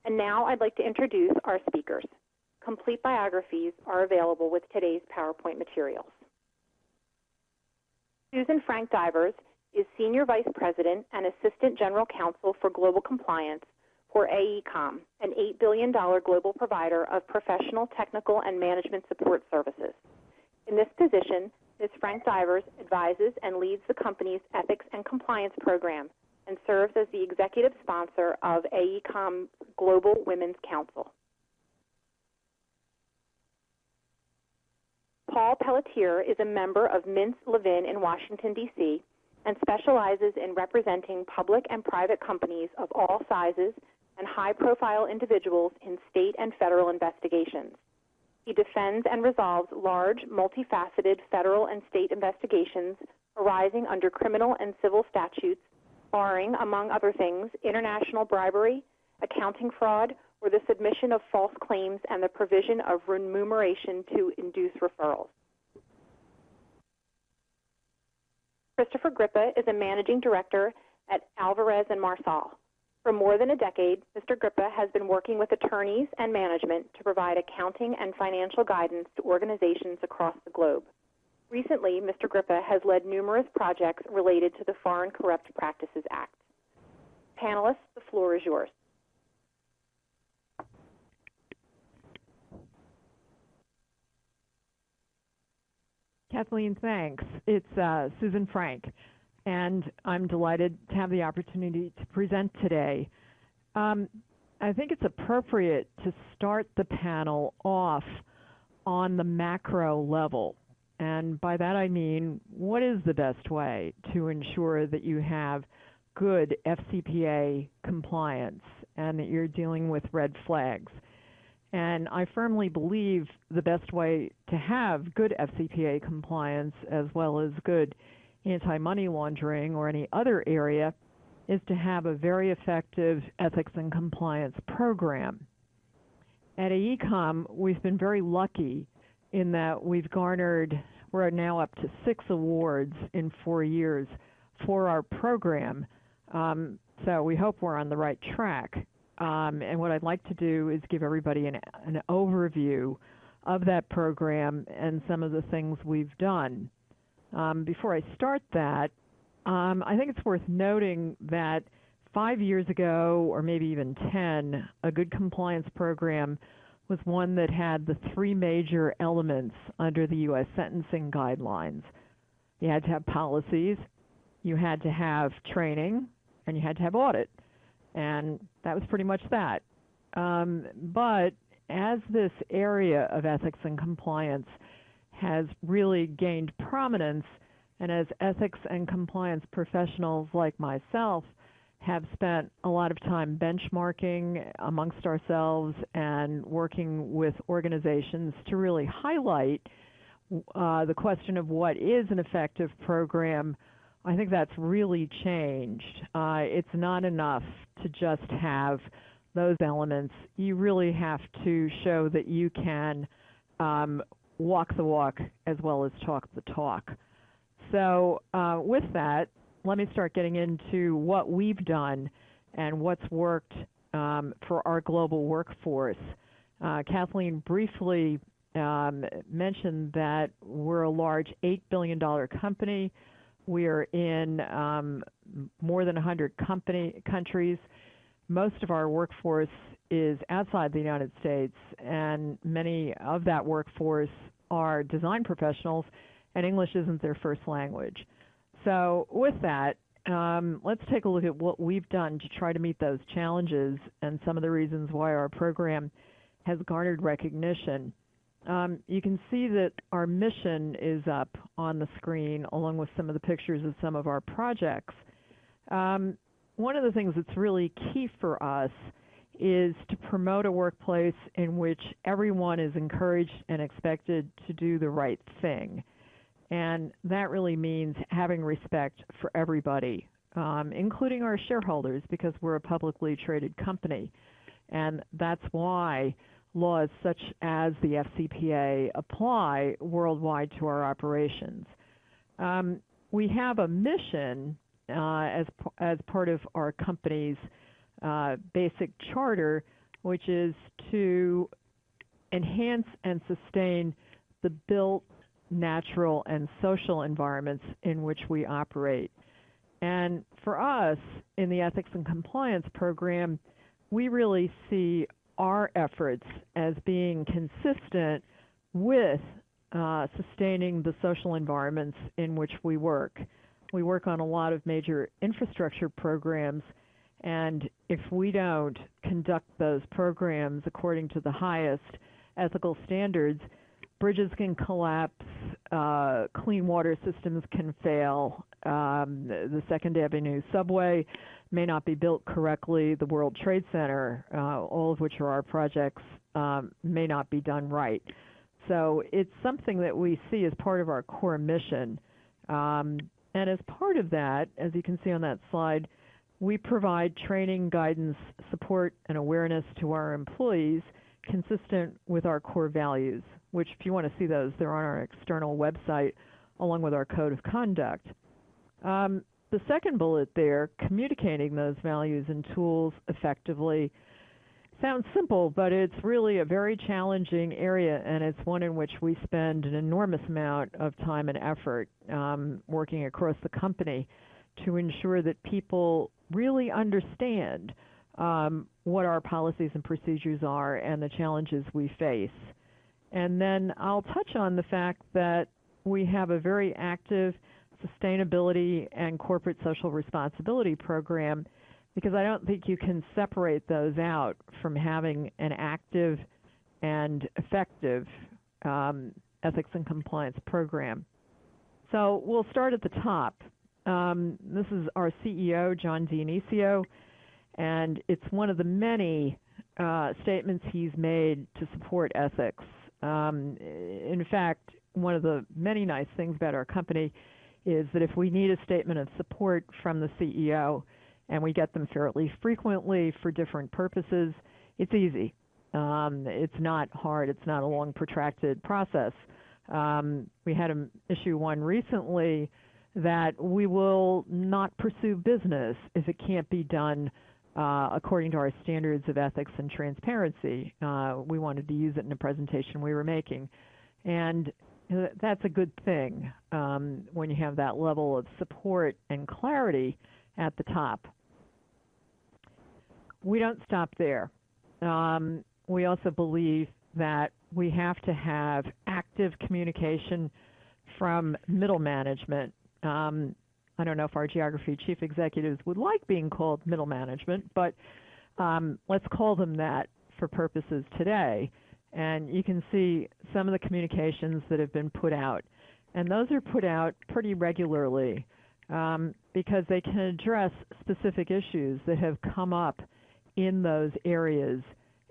And now I'd like to introduce our speakers. Complete biographies are available with today's PowerPoint materials. Susan Frank-Divers is Senior Vice President and Assistant General Counsel for Global Compliance for AECOM, an $8 billion global provider of professional, technical, and management support services. In this position, Ms. Frank-Divers advises and leads the company's ethics and compliance program and serves as the executive sponsor of AECOM Global Women's Council. Paul Pelletier is a member of Mintz, Levin in Washington, D.C., and specializes in representing public and private companies of all sizes and high-profile individuals in state and federal investigations. He defends and resolves large, multifaceted federal and state investigations arising under criminal and civil statutes, barring, among other things, international bribery, accounting fraud, or the submission of false claims and the provision of remuneration to induce referrals. Christopher Grippa is a managing director at Alvarez and Marsal. For more than a decade, Mr. Grippa has been working with attorneys and management to provide accounting and financial guidance to organizations across the globe. Recently, Mr. Grippa has led numerous projects related to the Foreign Corrupt Practices Act. Panelists, the floor is yours. Kathleen, thanks. It's Susan Frank, and I'm delighted to have the opportunity to present today. I think it's appropriate to start the panel off on the macro level. And by that I mean, what is the best way to ensure that you have good FCPA compliance and that you're dealing with red flags? And I firmly believe the best way to have good FCPA compliance as well as good anti-money laundering or any other area is to have a very effective ethics and compliance program. At AECOM, we've been very lucky in that we're now up to 6 awards in 4 years for our program. So we hope we're on the right track. And what I'd like to do is give everybody an overview of that program and some of the things we've done. Before I start that, I think it's worth noting that 5 years ago, or maybe even 10, a good compliance program was one that had the 3 major elements under the U.S. sentencing guidelines. You had to have policies, you had to have training, and you had to have audit. And that was pretty much that. But as this area of ethics and compliance has really gained prominence, and as ethics and compliance professionals like myself have spent a lot of time benchmarking amongst ourselves and working with organizations to really highlight the question of what is an effective program, I think that's really changed. It's not enough to just have those elements. You really have to show that you can walk the walk as well as talk the talk. So with that, let me start getting into what we've done and what's worked for our global workforce. Kathleen briefly mentioned that we're a large $8 billion company. We are in more than 100 countries. Most of our workforce is outside the United States, and many of that workforce are design professionals, and English isn't their first language. So with that, let's take a look at what we've done to try to meet those challenges and some of the reasons why our program has garnered recognition. You can see that our mission is up on the screen along with some of the pictures of some of our projects. One of the things that's really key for us is to promote a workplace in which everyone is encouraged and expected to do the right thing. And that really means having respect for everybody, including our shareholders, because we're a publicly traded company. And that's why laws such as the FCPA apply worldwide to our operations. We have a mission as part of our company's basic charter which is to enhance and sustain the built, natural, and social environments in which we operate. And for us, in the Ethics and Compliance program, we really see our efforts as being consistent with sustaining the social environments in which we work. We work on a lot of major infrastructure programs, and if we don't conduct those programs according to the highest ethical standards, bridges can collapse, clean water systems can fail, the Second Avenue subway may not be built correctly, the World Trade Center, all of which are our projects, may not be done right. So it's something that we see as part of our core mission. And as part of that, as you can see on that slide, we provide training, guidance, support, and awareness to our employees consistent with our core values, which if you want to see those, they're on our external website along with our code of conduct. The second bullet there, communicating those values and tools effectively, sounds simple, but it's really a very challenging area, and it's one in which we spend an enormous amount of time and effort working across the company to ensure that people really understand what our policies and procedures are and the challenges we face. And then I'll touch on the fact that we have a very active sustainability and corporate social responsibility program, because I don't think you can separate those out from having an active and effective ethics and compliance program. So we'll start at the top. This is our CEO, John Dionisio, and it's one of the many statements he's made to support ethics. In fact, one of the many nice things about our company is that if we need a statement of support from the CEO, and we get them fairly frequently for different purposes, it's easy. It's not hard. It's not a long, protracted process. We had him issue one recently that we will not pursue business if it can't be done according to our standards of ethics and transparency. We wanted to use it in a presentation we were making. And that's a good thing when you have that level of support and clarity at the top. We don't stop there. We also believe that we have to have active communication from middle management. I don't know if our geography chief executives would like being called middle management, but let's call them that for purposes today. And you can see some of the communications that have been put out. And those are put out pretty regularly because they can address specific issues that have come up in those areas.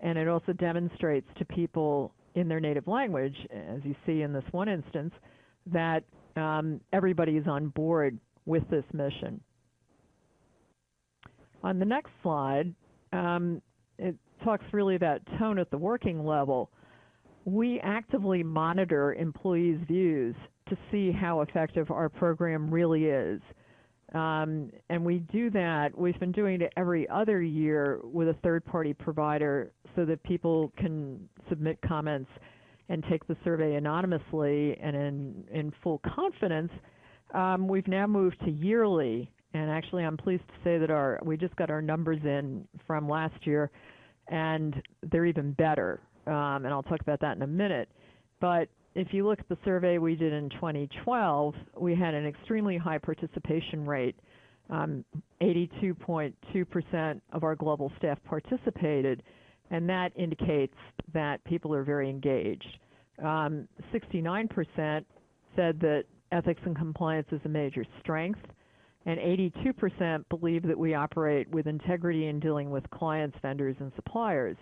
And it also demonstrates to people in their native language, as you see in this one instance, that everybody is on board with this mission. On the next slide, it talks really about tone at the working level. We actively monitor employees' views to see how effective our program really is. And we do that, we've been doing it every other year with a third-party provider so that people can submit comments and take the survey anonymously and in full confidence. We've now moved to yearly, and actually I'm pleased to say that we just got our numbers in from last year, and they're even better, and I'll talk about that in a minute. But if you look at the survey we did in 2012, we had an extremely high participation rate. 82.2% of our global staff participated, and that indicates that people are very engaged. 69% said that ethics and compliance is a major strength, and 82% believe that we operate with integrity in dealing with clients, vendors, and suppliers.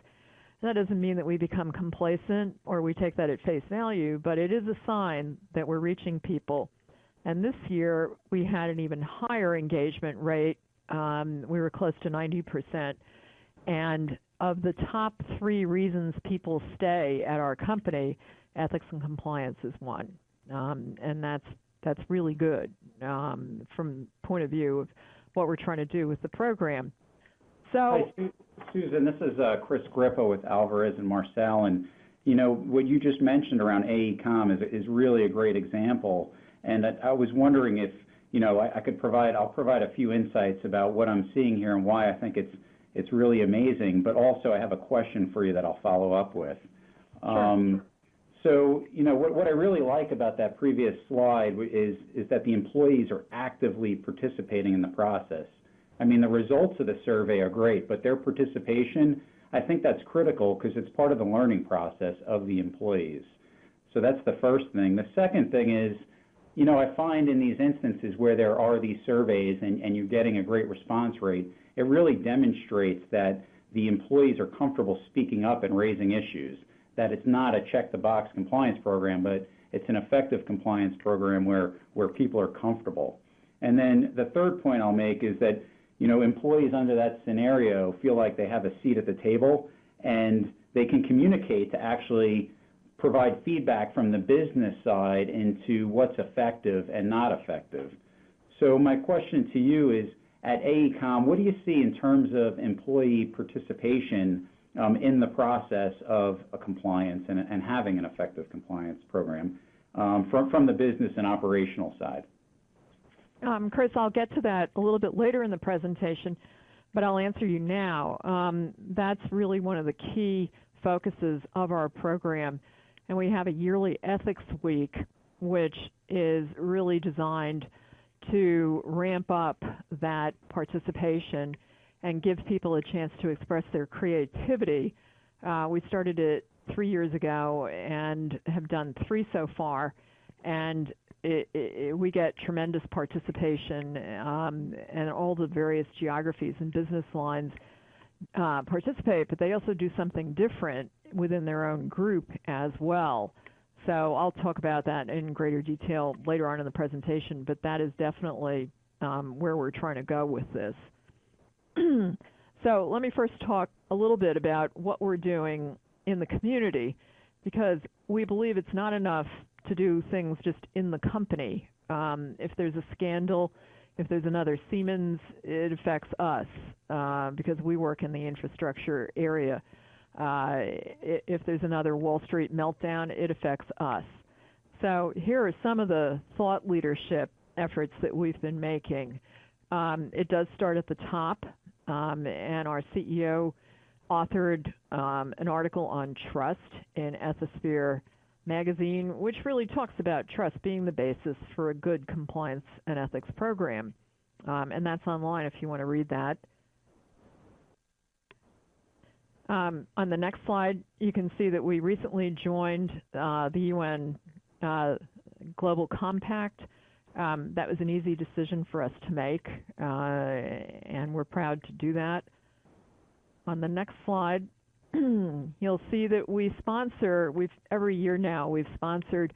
That doesn't mean that we become complacent or we take that at face value, but it is a sign that we're reaching people. And this year, we had an even higher engagement rate. We were close to 90%. And of the top 3 reasons people stay at our company, ethics and compliance is one. And that's really good from the point of view of what we're trying to do with the program. So, hi, Susan. This is Chris Grippa with Alvarez and Marsal, and what you just mentioned around AECOM is really a great example. And I was wondering if I'll provide a few insights about what I'm seeing here and why I think it's really amazing. But also, I have a question for you that I'll follow up with. sure. So, what I really like about that previous slide is that the employees are actively participating in the process. I mean, the results of the survey are great, but their participation, I think that's critical because it's part of the learning process of the employees. So that's the first thing. The second thing is, I find in these instances where there are these surveys and you're getting a great response rate, it really demonstrates that the employees are comfortable speaking up and raising issues, that it's not a check-the-box compliance program, but it's an effective compliance program where people are comfortable. And then the third point I'll make is that, employees under that scenario feel like they have a seat at the table and they can communicate to actually provide feedback from the business side into what's effective and not effective. So my question to you is, at AECOM, what do you see in terms of employee participation in the process of a compliance and having an effective compliance program from the business and operational side? Chris, I'll get to that a little bit later in the presentation, but I'll answer you now. That's really one of the key focuses of our program, and we have a yearly ethics week, which is really designed to ramp up that participation and give people a chance to express their creativity. We started it 3 years ago and have done 3 so far, and we get tremendous participation, and all the various geographies and business lines participate, but they also do something different within their own group as well. So I'll talk about that in greater detail later on in the presentation, but that is definitely where we're trying to go with this. So let me first talk a little bit about what we're doing in the community, because we believe it's not enough to do things just in the company. If there's a scandal, if there's another Siemens, it affects us because we work in the infrastructure area. If there's another Wall Street meltdown, it affects us. So here are some of the thought leadership efforts that we've been making. It does start at the top, and our CEO authored an article on trust in Ethisphere magazine, which really talks about trust being the basis for a good compliance and ethics program. And that's online if you want to read that. On the next slide, you can see that we recently joined the UN Global Compact. That was an easy decision for us to make, and we're proud to do that. On the next slide, you'll see that every year now, we've sponsored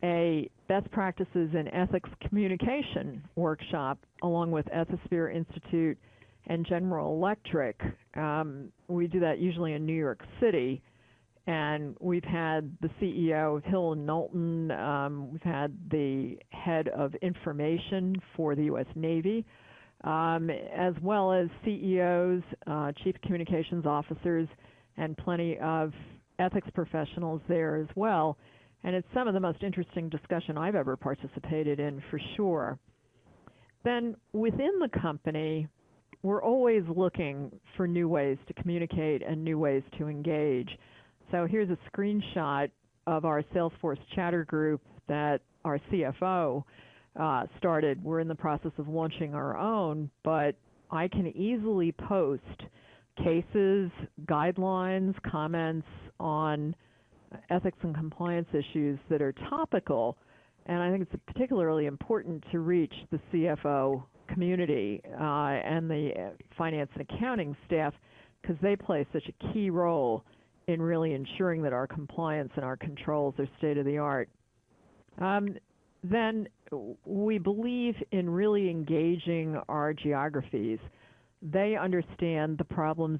a best practices in ethics communication workshop along with Ethisphere Institute and General Electric. We do that usually in New York City, and we've had the CEO of Hill & Knowlton, we've had the head of information for the U.S. Navy, as well as CEOs, chief communications officers, and plenty of ethics professionals there as well. And it's some of the most interesting discussion I've ever participated in, for sure. Then within the company, we're always looking for new ways to communicate and new ways to engage. So here's a screenshot of our Salesforce chatter group that our CFO started. We're in the process of launching our own, but I can easily post cases, guidelines, comments on ethics and compliance issues that are topical, and I think it's particularly important to reach the CFO community and the finance and accounting staff, because they play such a key role in really ensuring that our compliance and our controls are state-of-the-art. Then we believe in really engaging our geographies. They understand the problems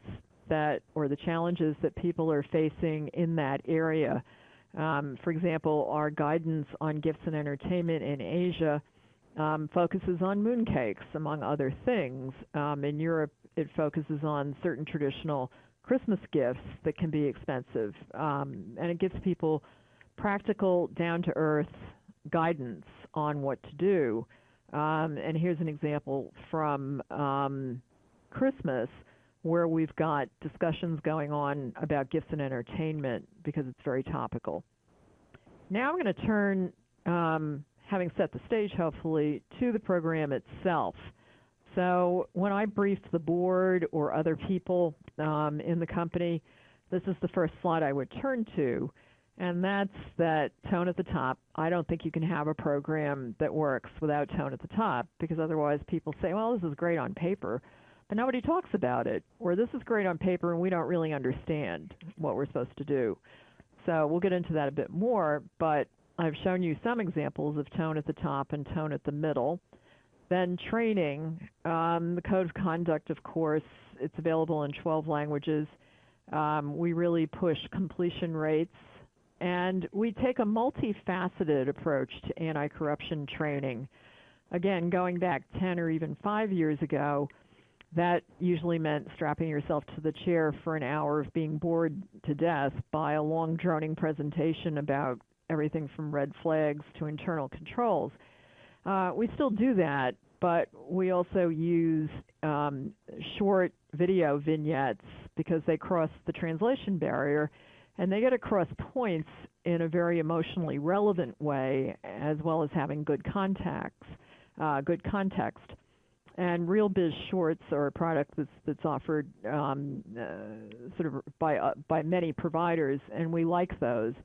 or the challenges that people are facing in that area. For example, our guidance on gifts and entertainment in Asia focuses on mooncakes, among other things. In Europe, it focuses on certain traditional Christmas gifts that can be expensive, and it gives people practical, down-to-earth guidance on what to do. And here's an example from Christmas where we've got discussions going on about gifts and entertainment because it's very topical. Now I'm going to turn, having set the stage hopefully, to the program itself. So when I briefed the board or other people in the company, this is the first slide I would turn to, and that's that tone at the top. I don't think you can have a program that works without tone at the top, because otherwise people say, well, this is great on paper, but nobody talks about it, or this is great on paper and we don't really understand what we're supposed to do. So we'll get into that a bit more, but I've shown you some examples of tone at the top and tone at the middle. Then training, the code of conduct, of course, it's available in 12 languages. We really push completion rates, and we take a multifaceted approach to anti-corruption training. Again, going back 10 or even 5 years ago, that usually meant strapping yourself to the chair for an hour of being bored to death by a long, droning presentation about everything from red flags to internal controls. We still do that, but we also use short video vignettes because they cross the translation barrier, and they get across points in a very emotionally relevant way, as well as having good context. And Real Biz Shorts are a product that's offered sort of by many providers, and we like those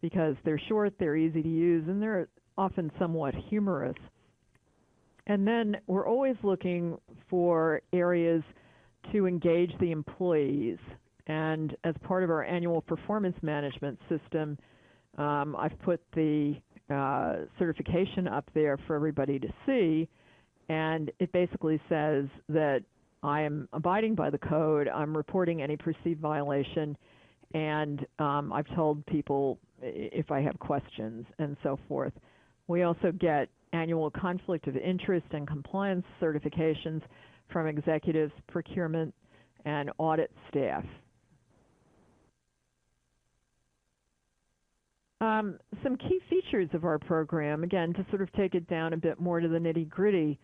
because they're short, they're easy to use, and they're often somewhat humorous. And then we're always looking for areas to engage the employees. And as part of our annual performance management system, I've put the certification up there for everybody to see. And it basically says that I am abiding by the code, I'm reporting any perceived violation, and I've told people if I have questions and so forth. We also get annual conflict of interest and compliance certifications from executives, procurement, and audit staff. Some key features of our program, again, to sort of take it down a bit more to the nitty-gritty,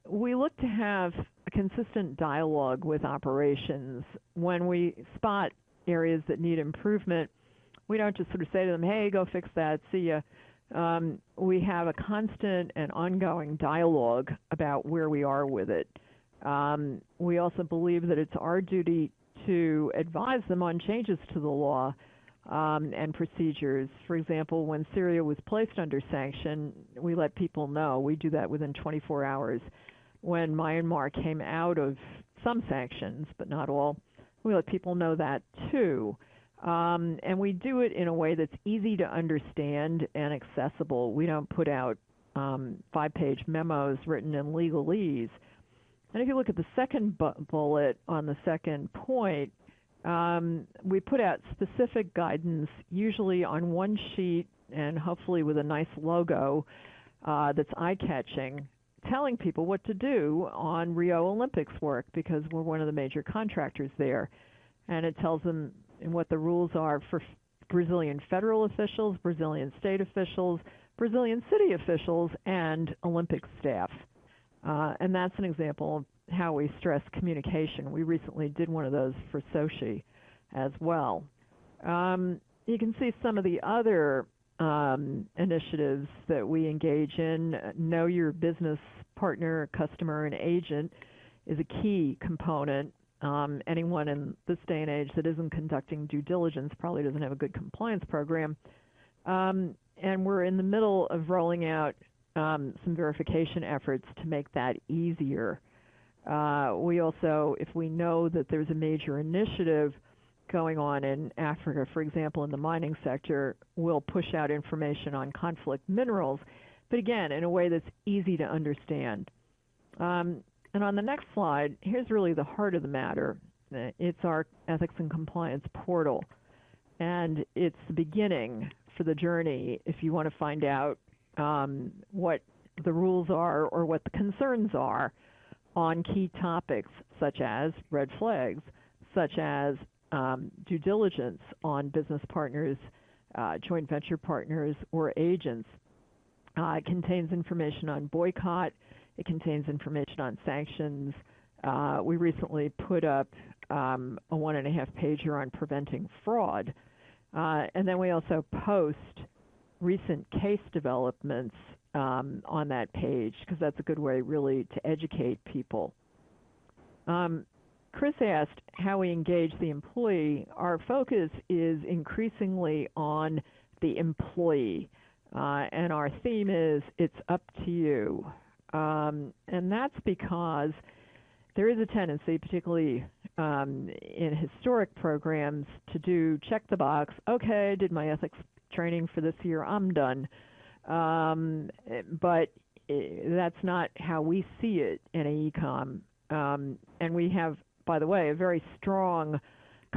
we look to have a consistent dialogue with operations. When we spot areas that need improvement, we don't just sort of say to them, hey, go fix that, see ya. We have a constant and ongoing dialogue about where we are with it. We also believe that it's our duty to advise them on changes to the law and procedures. For example, when Syria was placed under sanction, we let people know. We do that within 24 hours. When Myanmar came out of some sanctions, but not all, we let people know that too. And we do it in a way that's easy to understand and accessible. We don't put out 5-page memos written in legalese. And if you look at the second bullet on the second point, we put out specific guidance, usually on one sheet and hopefully with a nice logo that's eye-catching, telling people what to do on Rio Olympics work because we're one of the major contractors there. And it tells them what the rules are for Brazilian federal officials, Brazilian state officials, Brazilian city officials, and Olympic staff. And that's an example of how we stress communication. We recently did one of those for Sochi as well. You can see some of the other initiatives that we engage in. Know your business partner, customer, and agent is a key component. Anyone in this day and age that isn't conducting due diligence probably doesn't have a good compliance program. And we're in the middle of rolling out some verification efforts to make that easier. We also, if we know that there's a major initiative going on in Africa, for example, in the mining sector, we'll push out information on conflict minerals, but again, in a way that's easy to understand. And on the next slide, here's really the heart of the matter. It's our ethics and compliance portal, and it's the beginning for the journey if you want to find out what the rules are or what the concerns are on key topics such as red flags, such as due diligence on business partners, joint venture partners, or agents. It contains information on boycott. It contains information on sanctions. We recently put up a 1.5-pager on preventing fraud. And then we also post recent case developments on that page, because that's a good way really to educate people. Chris asked how we engage the employee. Our focus is increasingly on the employee, and our theme is it's up to you. And that's because there is a tendency, particularly in historic programs, to do check the box. Okay, I did my ethics training for this year, I'm done. But that's not how we see it in AECOM. And we have, by the way, a very strong,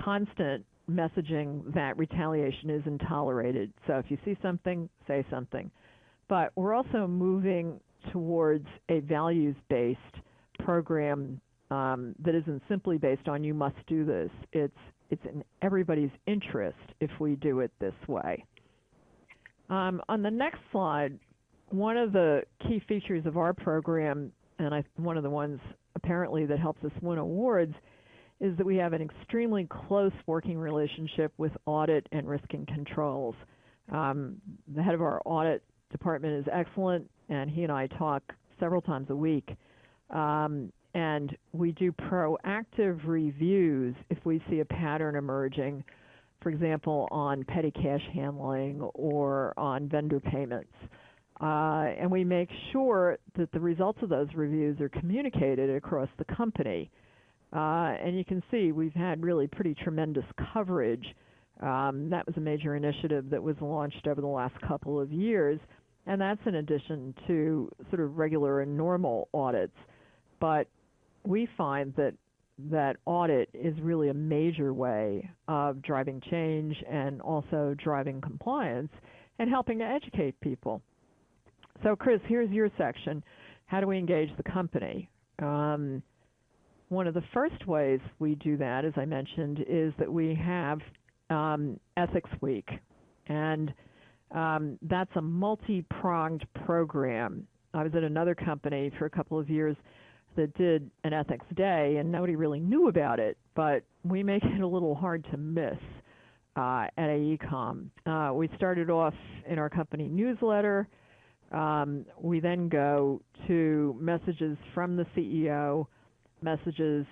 constant messaging that retaliation isn't tolerated. So if you see something, say something. But we're also moving towards a values-based program that isn't simply based on you must do this. It's in everybody's interest if we do it this way. On the next slide, one of the key features of our program, and one of the ones apparently that helps us win awards, is that we have an extremely close working relationship with audit and risk and controls. The head of our audit department is excellent, and he and I talk several times a week. And we do proactive reviews if we see a pattern emerging, for example, on petty cash handling or on vendor payments. And we make sure that the results of those reviews are communicated across the company. And you can see we've had really pretty tremendous coverage. That was a major initiative that was launched over the last couple of years, and that's in addition to sort of regular and normal audits. But we find that audit is really a major way of driving change and also driving compliance and helping to educate people. So, Chris, here's your section. How do we engage the company? One of the first ways we do that, as I mentioned, is that we have Ethics Week. And that's a multi-pronged program. I was at another company for a couple of years that did an Ethics Day, and nobody really knew about it, but we make it a little hard to miss at AECOM. We started off in our company newsletter. We then go to messages from the CEO, messages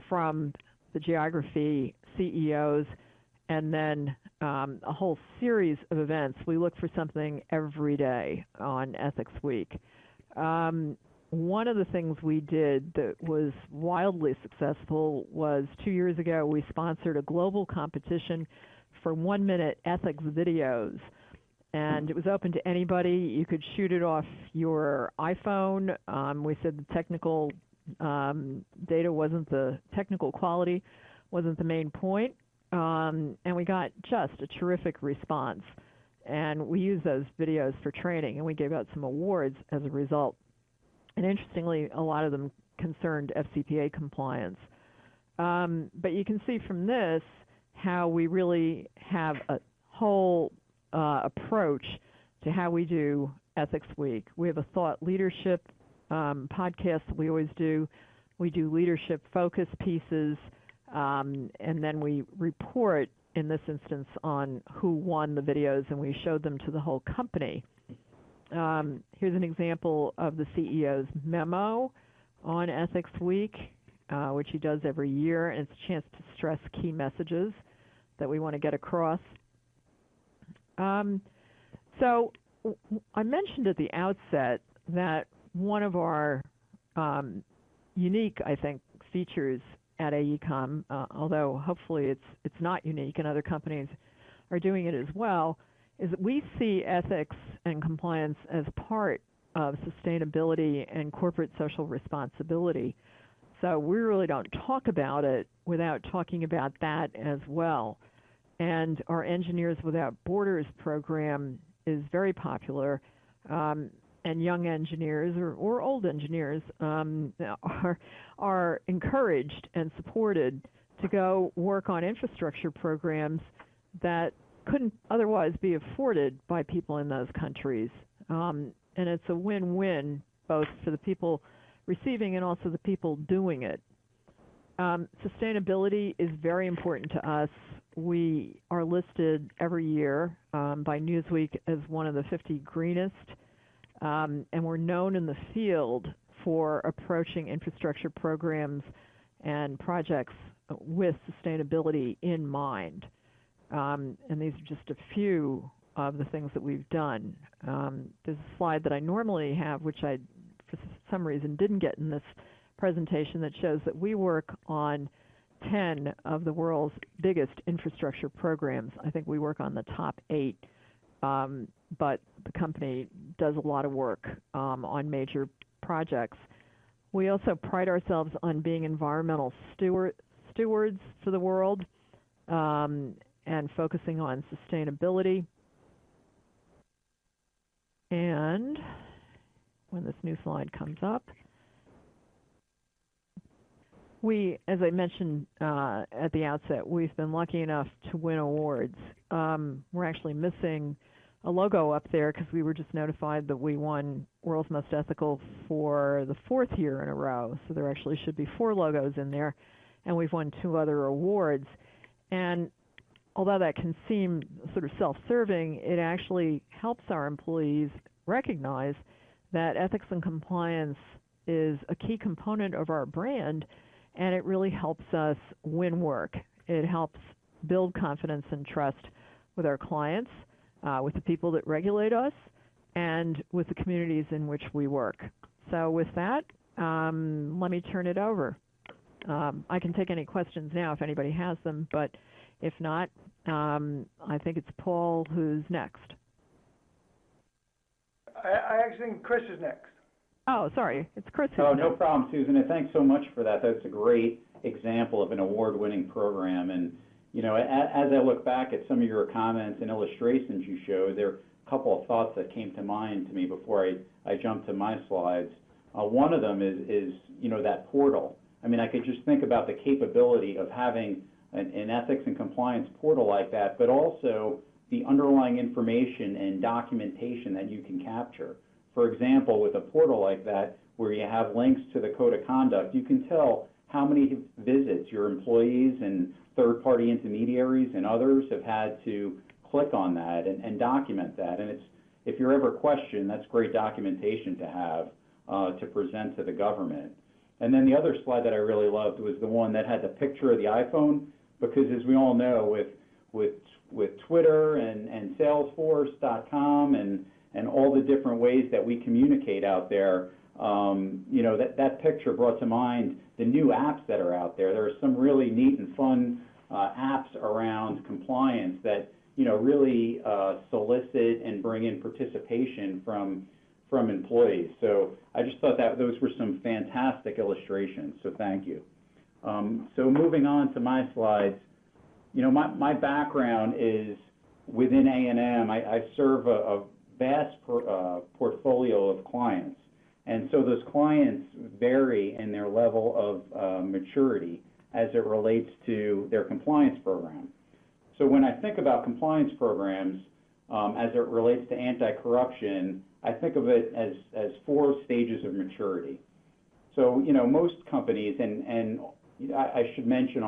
from the geography CEOs, and then a whole series of events. We look for something every day on Ethics Week. One of the things we did that was wildly successful was 2 years ago we sponsored a global competition for 1-minute ethics videos. And it was open to anybody. You could shoot it off your iPhone. We said the technical data wasn't the technical quality, wasn't the main point. And we got just a terrific response. And we used those videos for training, and we gave out some awards as a result. And interestingly, a lot of them concerned FCPA compliance. But you can see from this how we really have a whole approach to how we do Ethics Week. We have a thought leadership podcast that we always do. We do leadership focus pieces, and then we report, in this instance, on who won the videos, and we showed them to the whole company. Here's an example of the CEO's memo on Ethics Week, which he does every year, and it's a chance to stress key messages that we want to get across. So I mentioned at the outset that one of our unique, I think, features at AECOM, although hopefully it's not unique and other companies are doing it as well, is that we see ethics and compliance as part of sustainability and corporate social responsibility. So we really don't talk about it without talking about that as well. And our Engineers Without Borders program is very popular. and young engineers or old engineers are encouraged and supported to go work on infrastructure programs that couldn't otherwise be afforded by people in those countries. And it's a win-win both for the people receiving and also the people doing it. Sustainability is very important to us. We are listed every year by Newsweek as one of the 50 greenest, and we're known in the field for approaching infrastructure programs and projects with sustainability in mind. And these are just a few of the things that we've done. There's a slide that I normally have, which I, for some reason, didn't get in this presentation, that shows that we work on 10 of the world's biggest infrastructure programs. I think we work on the top 8, but the company does a lot of work on major projects. We also pride ourselves on being environmental stewards for the world and focusing on sustainability. And when this new slide comes up, we, as I mentioned at the outset, we've been lucky enough to win awards. We're actually missing a logo up there because we were just notified that we won World's Most Ethical for the 4th year in a row. So there actually should be 4 logos in there, and we've won 2 other awards. And although that can seem sort of self-serving, it actually helps our employees recognize that ethics and compliance is a key component of our brand, and it really helps us win work. It helps build confidence and trust with our clients, with the people that regulate us, and with the communities in which we work. So with that, let me turn it over. I can take any questions now if anybody has them, but if not, I think it's Paul who's next. I actually think Chris is next. Oh, sorry, it's Chris. Oh, no problem, Susan, and thanks so much for that. That's a great example of an award-winning program. And, you know, as I look back at some of your comments and illustrations you showed, there are a couple of thoughts that came to mind to me before I jump to my slides. One of them is, you know, that portal. I mean, I could just think about the capability of having an ethics and compliance portal like that, but also the underlying information and documentation that you can capture. For example, with a portal like that, where you have links to the code of conduct, you can tell how many visits your employees and third-party intermediaries and others have had to click on that and document that. And if you're ever questioned, that's great documentation to have to present to the government. And then the other slide that I really loved was the one that had the picture of the iPhone, because as we all know, with Twitter and Salesforce.com and all the different ways that we communicate out there, you know, that picture brought to mind the new apps that are out there. There are some really neat and fun apps around compliance that, you know, really solicit and bring in participation from employees. So I just thought that those were some fantastic illustrations, so thank you. So moving on to my slides, you know, my background is within A&M. I serve a vast portfolio of clients, and so those clients vary in their level of maturity as it relates to their compliance program. So when I think about compliance programs as it relates to anti-corruption, I think of it as 4 stages of maturity. So, you know, most companies, and I should mention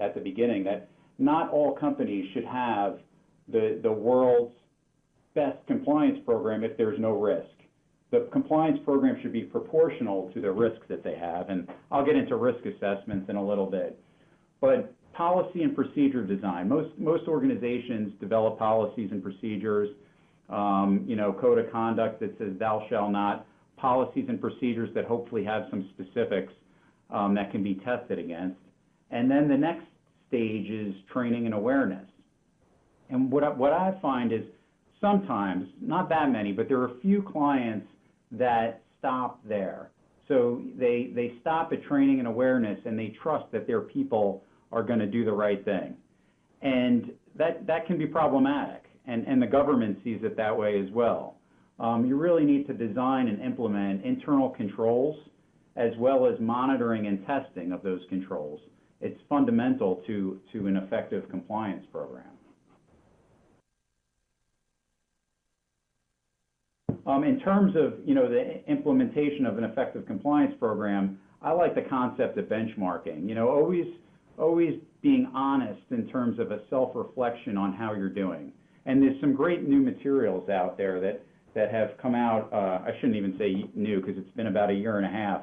at the beginning that not all companies should have the world's best compliance program if there's no risk. The compliance program should be proportional to the risks that they have, and I'll get into risk assessments in a little bit. But policy and procedure design, most organizations develop policies and procedures, you know, code of conduct that says thou shalt not, policies and procedures that hopefully have some specifics that can be tested against. And then the next stage is training and awareness. And what I find is sometimes, not that many, but there are a few clients that stop there. So they stop at training and awareness, and they trust that their people are going to do the right thing. And that can be problematic, and the government sees it that way as well. you really need to design and implement internal controls as well as monitoring and testing of those controls. It's fundamental to an effective compliance program. In terms of, the implementation of an effective compliance program, I like the concept of benchmarking. Always being honest in terms of a self-reflection on how you're doing. And there's some great new materials out there that have come out. I shouldn't even say new because it's been about a year and a half.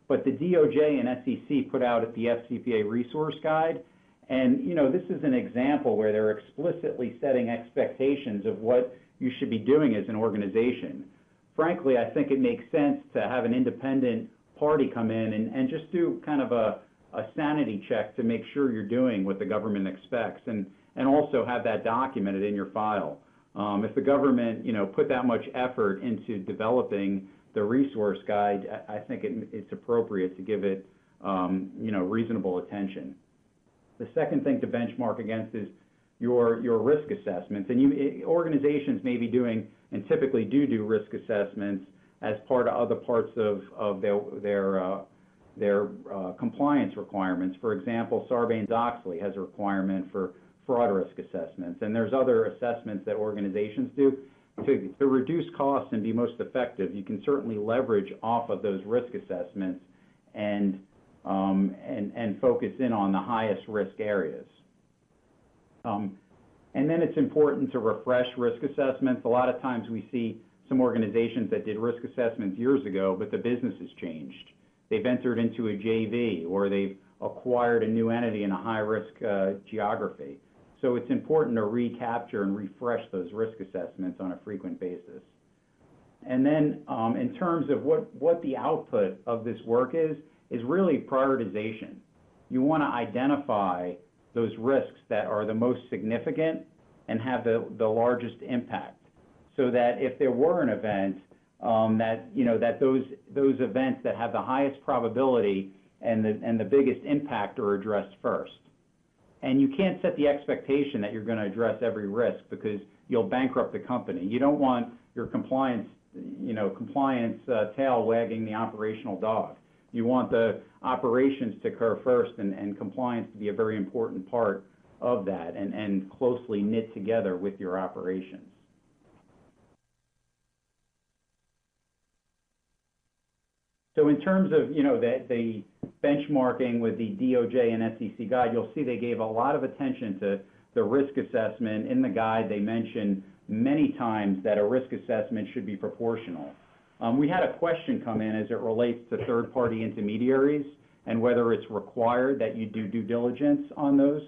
But the DOJ and SEC put out the FCPA Resource Guide. And, this is an example where they're explicitly setting expectations of what you should be doing as an organization. Frankly, I think it makes sense to have an independent party come in and just do kind of a sanity check to make sure you're doing what the government expects and also have that documented in your file. If the government, put that much effort into developing the resource guide, I think it's appropriate to give it, reasonable attention. The second thing to benchmark against is your risk assessments. And organizations may be doing, and typically do risk assessments as part of other parts of their compliance requirements. For example, Sarbanes-Oxley has a requirement for fraud risk assessments, and there's other assessments that organizations do. To reduce costs and be most effective, you can certainly leverage off of those risk assessments and focus in on the highest risk areas. And then it's important to refresh risk assessments. A lot of times we see some organizations that did risk assessments years ago, but the business has changed. They've entered into a JV or they've acquired a new entity in a high-risk geography. So it's important to recapture and refresh those risk assessments on a frequent basis. And then in terms of what the output of this work is really prioritization. You want to identify those risks that are the most significant and have the largest impact, so that if there were an event, that those events that have the highest probability and the biggest impact are addressed first. And you can't set the expectation that you're going to address every risk because you'll bankrupt the company. You don't want your compliance tail wagging the operational dog. You want the operations to occur first and compliance to be a very important part of that and closely knit together with your operations. So in terms of, the benchmarking with the DOJ and SEC guide, you'll see they gave a lot of attention to the risk assessment. In the guide, they mentioned many times that a risk assessment should be proportional. We had a question come in as it relates to third-party intermediaries and whether it's required that you do due diligence on those.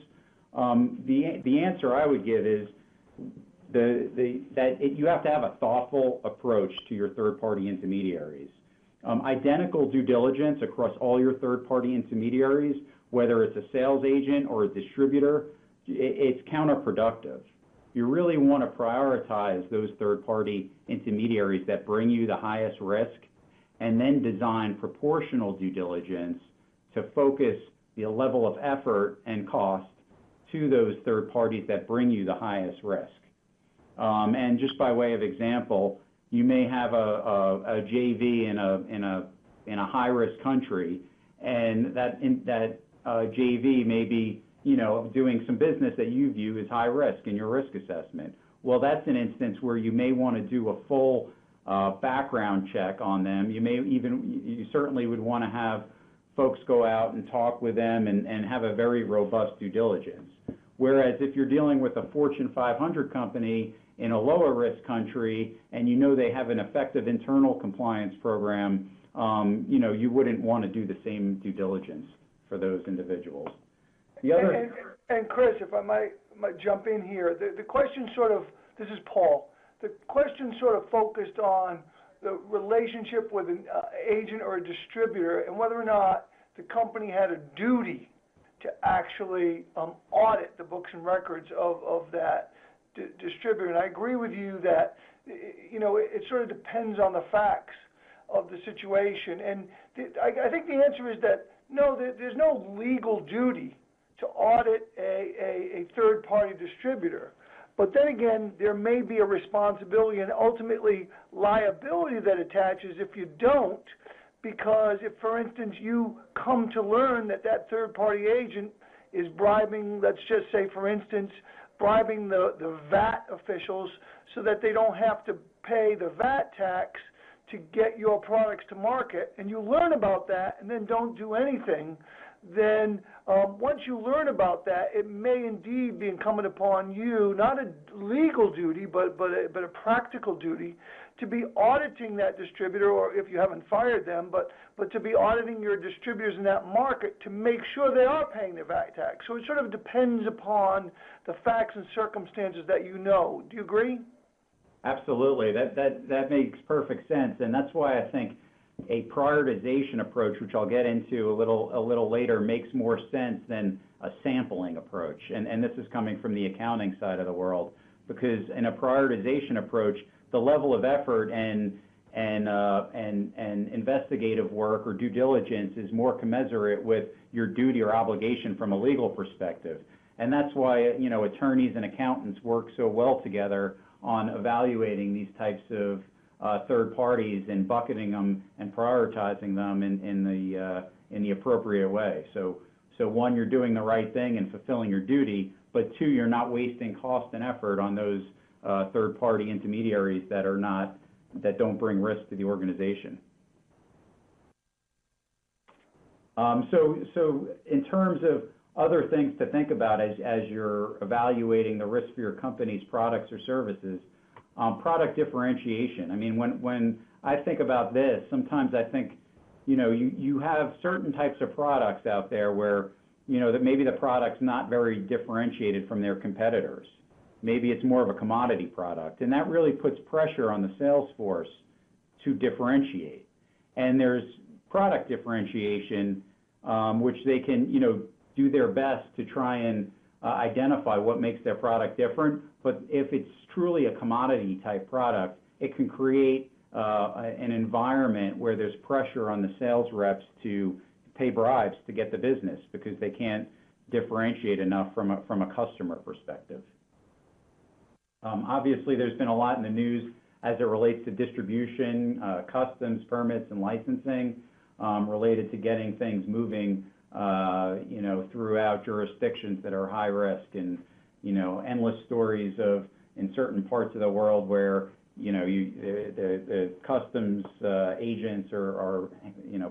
The answer I would give is you have to have a thoughtful approach to your third-party intermediaries. Identical due diligence across all your third-party intermediaries, whether it's a sales agent or a distributor, it's counterproductive. You really want to prioritize those third-party intermediaries that bring you the highest risk and then design proportional due diligence to focus the level of effort and cost to those third parties that bring you the highest risk. And just by way of example, you may have a JV in a high-risk country, and that JV may be doing some business that you view as high risk in your risk assessment. Well, that's an instance where you may want to do a full background check on them. You certainly would want to have folks go out and talk with them and have a very robust due diligence. Whereas if you're dealing with a Fortune 500 company in a lower risk country and they have an effective internal compliance program, you wouldn't want to do the same due diligence for those individuals. And Chris, if I might jump in here, the question this is Paul, the question sort of focused on the relationship with an agent or a distributor and whether or not the company had a duty to actually audit the books and records of that distributor. And I agree with you that, it sort of depends on the facts of the situation. And I think the answer is that no, there's no legal duty to audit a third-party distributor. But then again, there may be a responsibility and ultimately liability that attaches if you don't, because if, for instance, you come to learn that that third-party agent is bribing, let's just say, for instance, bribing the VAT officials so that they don't have to pay the VAT tax to get your products to market, and you learn about that and then don't do anything, then once you learn about that, it may indeed be incumbent upon you, not a legal duty, but a practical duty, to be auditing that distributor, or if you haven't fired them, but to be auditing your distributors in that market to make sure they are paying their VAT tax. So it sort of depends upon the facts and circumstances that you know. Do you agree? Absolutely. That makes perfect sense, and that's why I think a prioritization approach, which I'll get into a little later, makes more sense than a sampling approach. And this is coming from the accounting side of the world, because in a prioritization approach, the level of effort and investigative work or due diligence is more commensurate with your duty or obligation from a legal perspective. And that's why, attorneys and accountants work so well together on evaluating these types of third parties and bucketing them and prioritizing them in the appropriate way. So one, you're doing the right thing and fulfilling your duty, but two, you're not wasting cost and effort on those third party intermediaries that don't bring risk to the organization. So in terms of other things to think about as you're evaluating the risk for your company's products or services, product differentiation. I mean, when I think about this, sometimes I think, you have certain types of products out there where, that maybe the product's not very differentiated from their competitors. Maybe it's more of a commodity product, and that really puts pressure on the sales force to differentiate. And there's product differentiation, which they can, do their best to try and identify what makes their product different. But if it's truly a commodity type product, it can create an environment where there's pressure on the sales reps to pay bribes to get the business because they can't differentiate enough from a customer perspective. Obviously, there's been a lot in the news as it relates to distribution, customs, permits, and licensing related to getting things moving, throughout jurisdictions that are high risk, and, endless stories of in certain parts of the world where, the customs agents are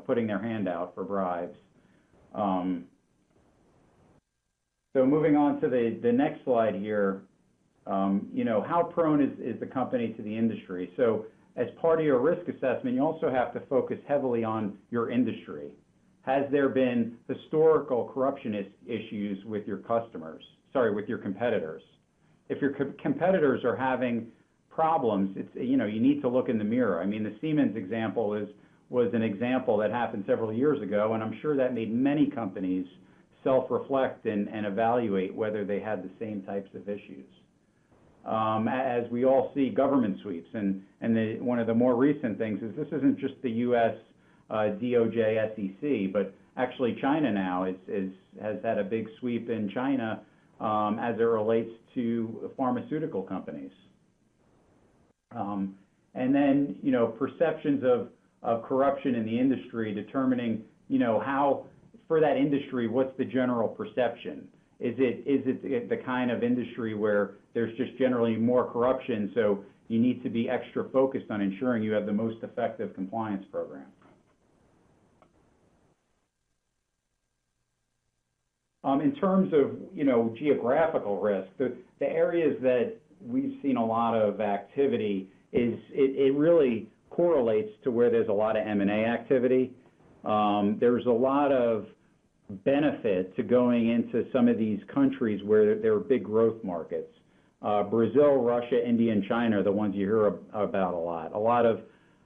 putting their hand out for bribes. So moving on to the next slide here, how prone is the company to the industry? So as part of your risk assessment, you also have to focus heavily on your industry. Has there been historical corruption issues with your with your competitors? If your competitors are having problems, you need to look in the mirror. I mean, the Siemens example was an example that happened several years ago, and I'm sure that made many companies self-reflect and evaluate whether they had the same types of issues. As we all see government sweeps, and one of the more recent things is this isn't just the U.S. DOJ, SEC, but actually China now has had a big sweep in China as it relates to pharmaceutical companies. And then, perceptions of corruption in the industry, determining, how, for that industry, what's the general perception? Is it the kind of industry where there's just generally more corruption, so you need to be extra focused on ensuring you have the most effective compliance program? In terms of, geographical risk, the areas that we've seen a lot of activity is it really correlates to where there's a lot of M&A activity. There's a lot of benefit to going into some of these countries where there are big growth markets. Brazil, Russia, India, and China are the ones you hear about a lot. A lot of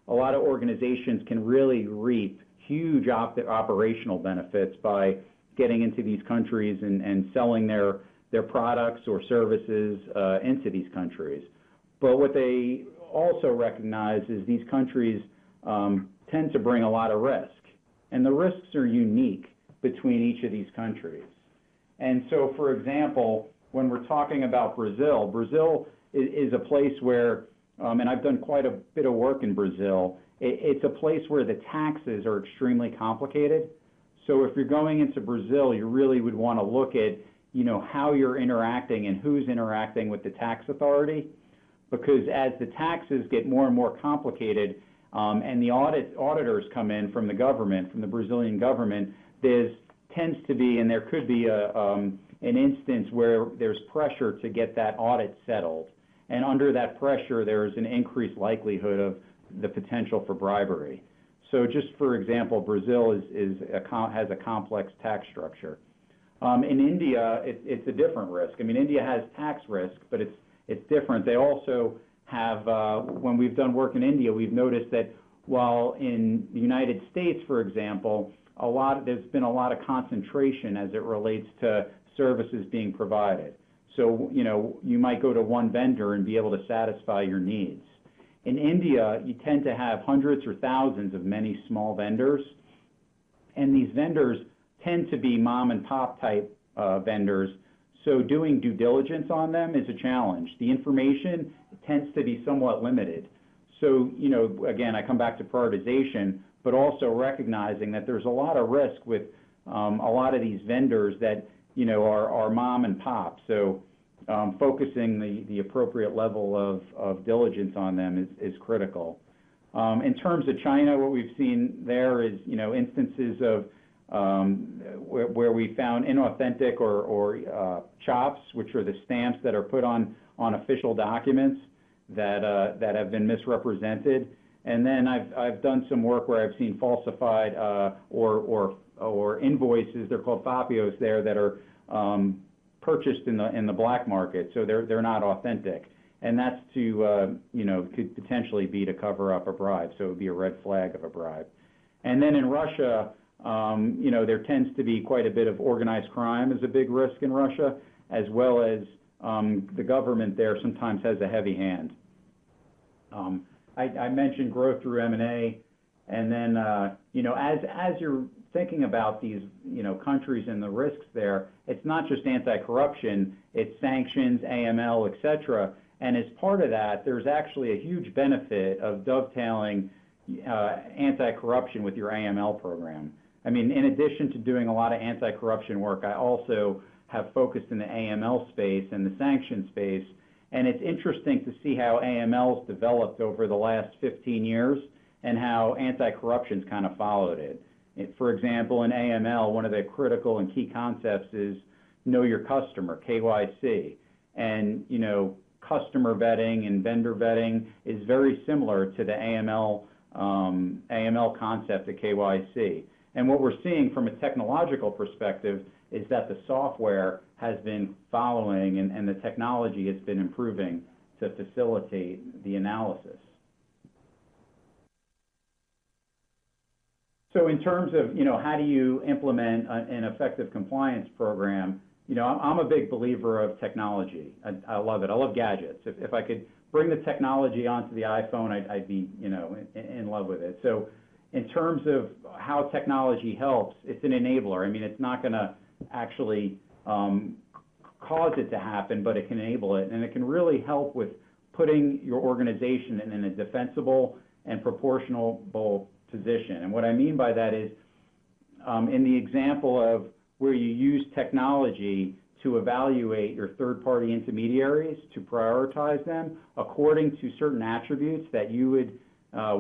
organizations can really reap huge operational benefits by getting into these countries and selling their products or services into these countries. But what they also recognize is these countries tend to bring a lot of risk, and the risks are unique between each of these countries. And so, for example, when we're talking about Brazil, Brazil is a place where, and I've done quite a bit of work in Brazil, it's a place where the taxes are extremely complicated. So if you're going into Brazil, you really would want to look at, how you're interacting and who's interacting with the tax authority, because as the taxes get more and more complicated, and the auditors come in from the government, from the Brazilian government, tends to be, and there could be an instance where there's pressure to get that audit settled. And under that pressure, there's an increased likelihood of the potential for bribery. So just for example, Brazil has a complex tax structure. In India, it's a different risk. I mean, India has tax risk, but it's different. They also have, when we've done work in India, we've noticed that while in the United States, for example, there's been a lot of concentration as it relates to services being provided. So, you might go to one vendor and be able to satisfy your needs. In India, you tend to have hundreds or thousands of many small vendors, and these vendors tend to be mom and pop type vendors, so doing due diligence on them is a challenge. The information tends to be somewhat limited. So, again, I come back to prioritization, but also recognizing that there's a lot of risk with a lot of these vendors that, are mom and pop. So focusing the appropriate level of diligence on them is critical. In terms of China, what we've seen there is, instances of where we found inauthentic or chops, which are the stamps that are put on official documents that have been misrepresented. And then I've done some work where I've seen falsified or invoices. They're called fapios there that are purchased in the black market, so they're not authentic. And that's could potentially be to cover up a bribe, so it would be a red flag of a bribe. And then in Russia, there tends to be quite a bit of organized crime as a big risk in Russia, as well as the government there sometimes has a heavy hand. I mentioned growth through M&A, and then, as you're thinking about these, countries and the risks there, it's not just anti-corruption, it's sanctions, AML, et cetera. And as part of that, there's actually a huge benefit of dovetailing anti-corruption with your AML program. I mean, in addition to doing a lot of anti-corruption work, I also have focused in the AML space and the sanction space. And it's interesting to see how AML's developed over the last 15 years and how anti-corruption's kind of followed it. For example, in AML, one of the critical and key concepts is know your customer, KYC. And, customer vetting and vendor vetting is very similar to the AML concept of KYC. And what we're seeing from a technological perspective is that the software has been following and the technology has been improving to facilitate the analysis. So in terms of, how do you implement an effective compliance program, I'm a big believer of technology. I love it. I love gadgets. If I could bring the technology onto the iPhone, I'd be, in love with it. So in terms of how technology helps, it's an enabler. I mean, it's not going to actually cause it to happen, but it can enable it. And it can really help with putting your organization in a defensible and proportional position. And what I mean by that is, in the example of where you use technology to evaluate your third-party intermediaries, to prioritize them according to certain attributes that you would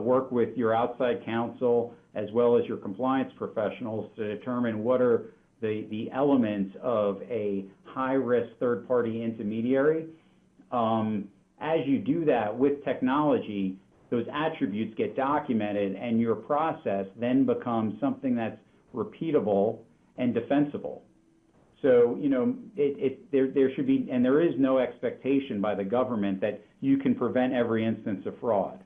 work with your outside counsel as well as your compliance professionals to determine what are the elements of a high-risk third-party intermediary. As you do that with technology, those attributes get documented, and your process then becomes something that's repeatable and defensible. So, there should be, and there is no expectation by the government that you can prevent every instance of fraud.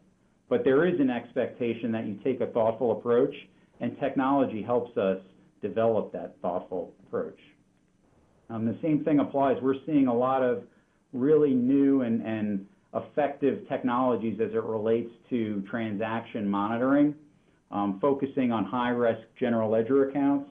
But there is an expectation that you take a thoughtful approach, and technology helps us develop that thoughtful approach. The same thing applies. We're seeing a lot of really new and effective technologies as it relates to transaction monitoring, focusing on high-risk general ledger accounts,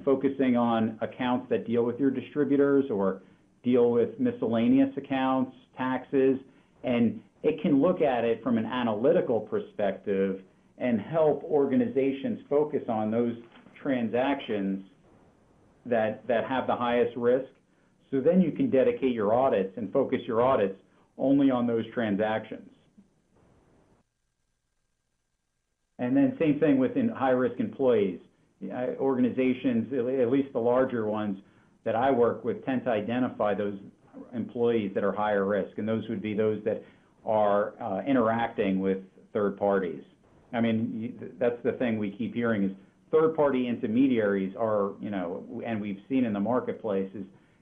focusing on accounts that deal with your distributors or deal with miscellaneous accounts, taxes, and it can look at it from an analytical perspective and help organizations focus on those transactions that have the highest risk. So then you can dedicate your audits and focus your audits only on those transactions. And then same thing with high-risk employees. Organizations, at least the larger ones that I work with, tend to identify those employees that are higher risk, and those would be those that are interacting with third parties. I mean, that's the thing we keep hearing is third-party intermediaries are, and we've seen in the marketplace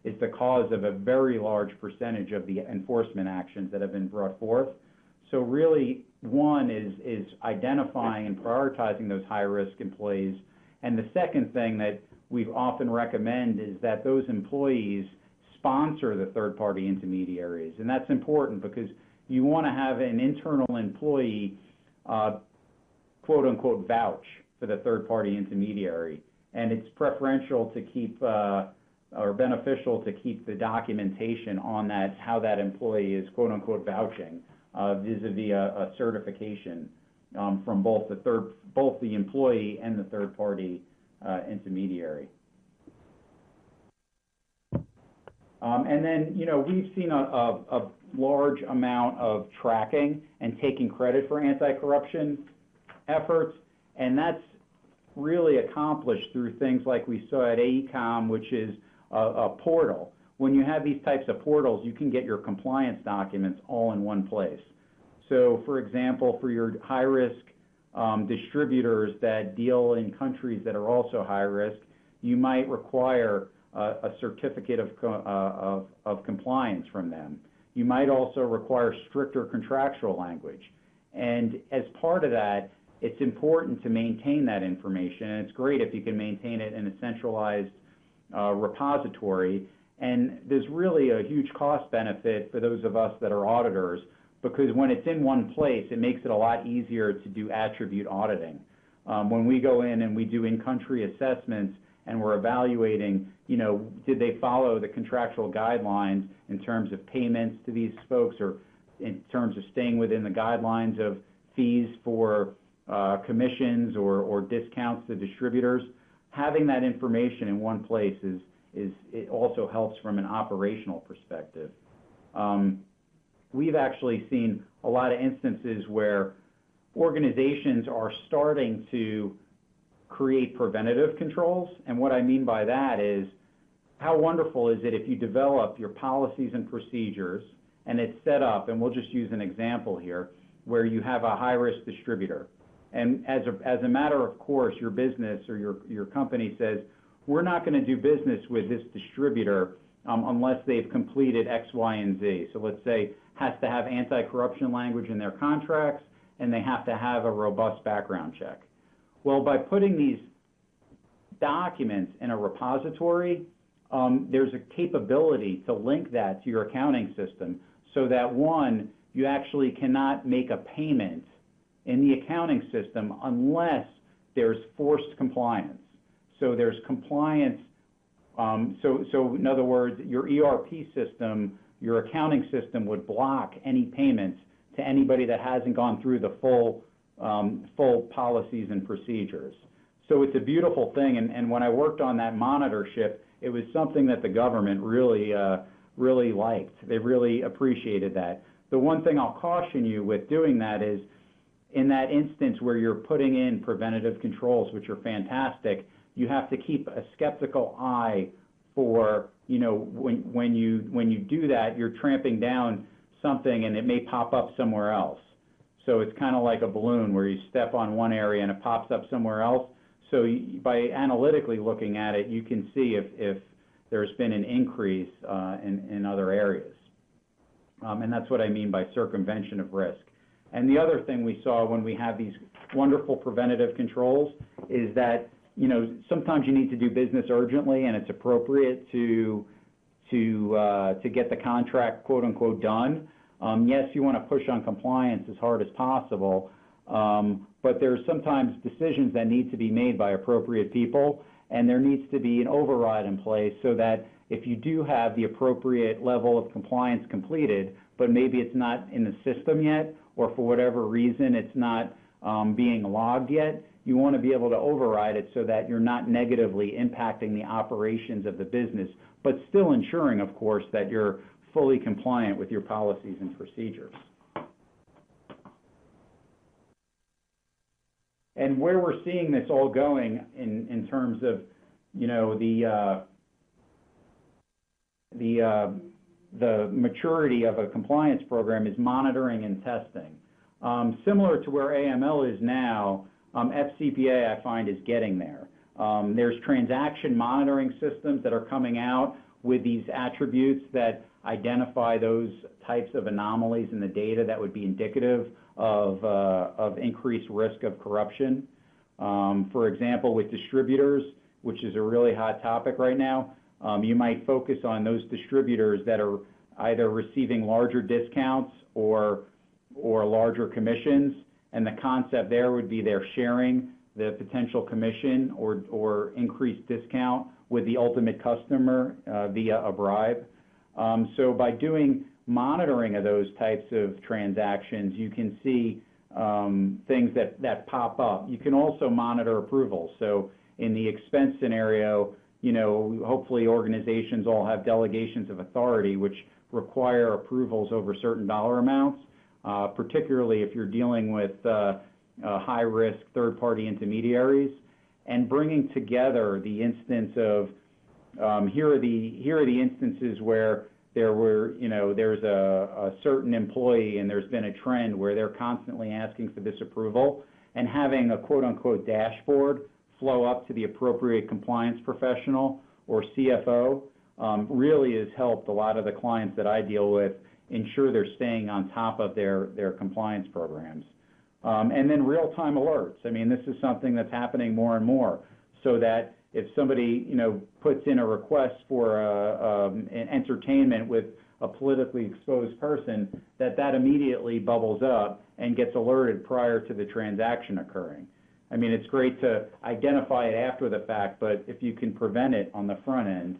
is the cause of a very large percentage of the enforcement actions that have been brought forth. So really, one is identifying and prioritizing those high-risk employees. And the second thing that we've often recommend is that those employees sponsor the third-party intermediaries. And that's important because you want to have an internal employee, quote-unquote, vouch for the third-party intermediary. And it's preferential to keep or beneficial to keep the documentation on that, how that employee is, quote-unquote, vouching vis-a-vis a certification from both the employee and the third-party intermediary. And then, we've seen a large amount of tracking and taking credit for anti-corruption efforts, and that's really accomplished through things like we saw at AECOM, which is a portal. When you have these types of portals, you can get your compliance documents all in one place. So, for example, for your high-risk distributors that deal in countries that are also high-risk, you might require a certificate of compliance from them. You might also require stricter contractual language. And as part of that, it's important to maintain that information, and it's great if you can maintain it in a centralized repository. And there's really a huge cost benefit for those of us that are auditors, because when it's in one place, it makes it a lot easier to do attribute auditing. When we go in and we do in-country assessments and we're evaluating, did they follow the contractual guidelines in terms of payments to these folks, or in terms of staying within the guidelines of fees for commissions or discounts to distributors, having that information in one place it also helps from an operational perspective. We've actually seen a lot of instances where organizations are starting to create preventative controls, and what I mean by that is, how wonderful is it if you develop your policies and procedures and it's set up, and we'll just use an example here, where you have a high-risk distributor. And as a matter of course, your business or your company says, we're not going to do business with this distributor unless they've completed X, Y, and Z. So let's say has to have anti-corruption language in their contracts, and they have to have a robust background check. Well, by putting these documents in a repository, there's a capability to link that to your accounting system so that, one, you actually cannot make a payment in the accounting system unless there's forced compliance. So there's compliance. So in other words, your ERP system, your accounting system would block any payments to anybody that hasn't gone through the full policies and procedures. So it's a beautiful thing. And when I worked on that monitorship, it was something that the government really liked. They really appreciated that. The one thing I'll caution you with doing that is, in that instance where you're putting in preventative controls, which are fantastic, you have to keep a skeptical eye for, when you do that, you're tramping down something and it may pop up somewhere else. So it's kind of like a balloon where you step on one area and it pops up somewhere else. So by analytically looking at it, you can see if there's been an increase in other areas. And that's what I mean by circumvention of risk. And the other thing we saw when we have these wonderful preventative controls is that, sometimes you need to do business urgently, and it's appropriate to get the contract, quote unquote, done. Yes, you want to push on compliance as hard as possible, but there's sometimes decisions that need to be made by appropriate people, and there needs to be an override in place so that if you do have the appropriate level of compliance completed, but maybe it's not in the system yet, or for whatever reason it's not being logged yet, you want to be able to override it so that you're not negatively impacting the operations of the business, but still ensuring, of course, that you're fully compliant with your policies and procedures. And where we're seeing this all going in terms of, you know, the maturity of a compliance program is monitoring and testing. Similar to where AML is now, FCPA, I find, is getting there. There's transaction monitoring systems that are coming out with these attributes that identify those types of anomalies in the data that would be indicative of increased risk of corruption. For example, with distributors, which is a really hot topic right now, you might focus on those distributors that are either receiving larger discounts or larger commissions, and the concept there would be they're sharing the potential commission or increased discount with the ultimate customer via a bribe. So by doing monitoring of those types of transactions, you can see things that pop up. You can also monitor approvals. So in the expense scenario, you know, hopefully organizations all have delegations of authority which require approvals over certain dollar amounts, particularly if you're dealing with high-risk third-party intermediaries, and bringing together the instance of here are the instances where there's a certain employee and there's been a trend where they're constantly asking for this approval, and having a quote-unquote dashboard flow up to the appropriate compliance professional or CFO really has helped a lot of the clients that I deal with ensure they're staying on top of their compliance programs. And then real-time alerts. I mean, this is something that's happening more and more, so that if somebody, you know, puts in a request for an entertainment with a politically exposed person, that immediately bubbles up and gets alerted prior to the transaction occurring. I mean, it's great to identify it after the fact, but if you can prevent it on the front end,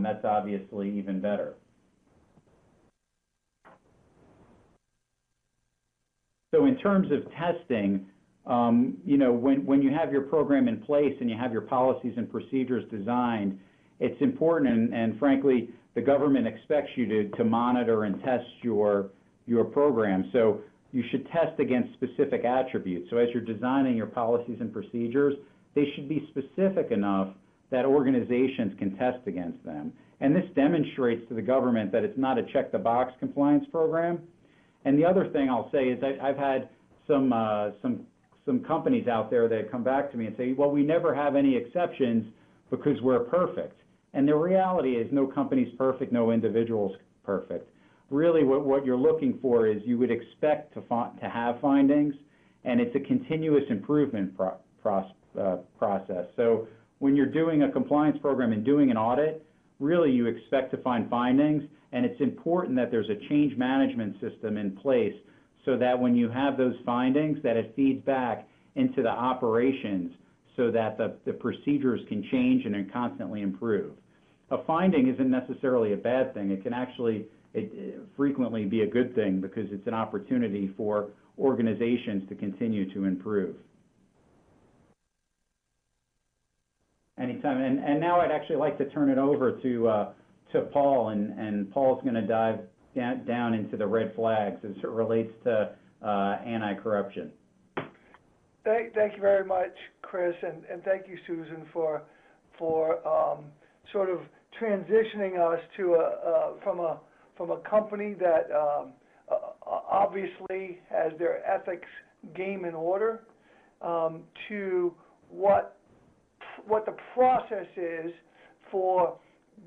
that's obviously even better. So in terms of testing, you know, when you have your program in place and you have your policies and procedures designed, it's important, and frankly, the government expects you to monitor and test your program. So you should test against specific attributes. So as you're designing your policies and procedures, they should be specific enough that organizations can test against them. And this demonstrates to the government that it's not a check-the-box compliance program. And the other thing I'll say is I've had some companies out there that come back to me and say, well, we never have any exceptions because we're perfect. And the reality is no company's perfect, no individual's perfect. Really what you're looking for is you would expect to have findings, and it's a continuous improvement process. So when you're doing a compliance program and doing an audit, really you expect to find findings, and it's important that there's a change management system in place so that when you have those findings, that it feeds back into the operations so that the procedures can change and constantly improve. A finding isn't necessarily a bad thing. It can actually frequently be a good thing because it's an opportunity for organizations to continue to improve. Anytime. And now I'd actually like to turn it over to Paul, and Paul's going to dive down into the red flags as it relates to anti-corruption. Thank you very much, Chris, and thank you, Susan, for sort of transitioning us to from a company that obviously has their ethics game in order to what the process is for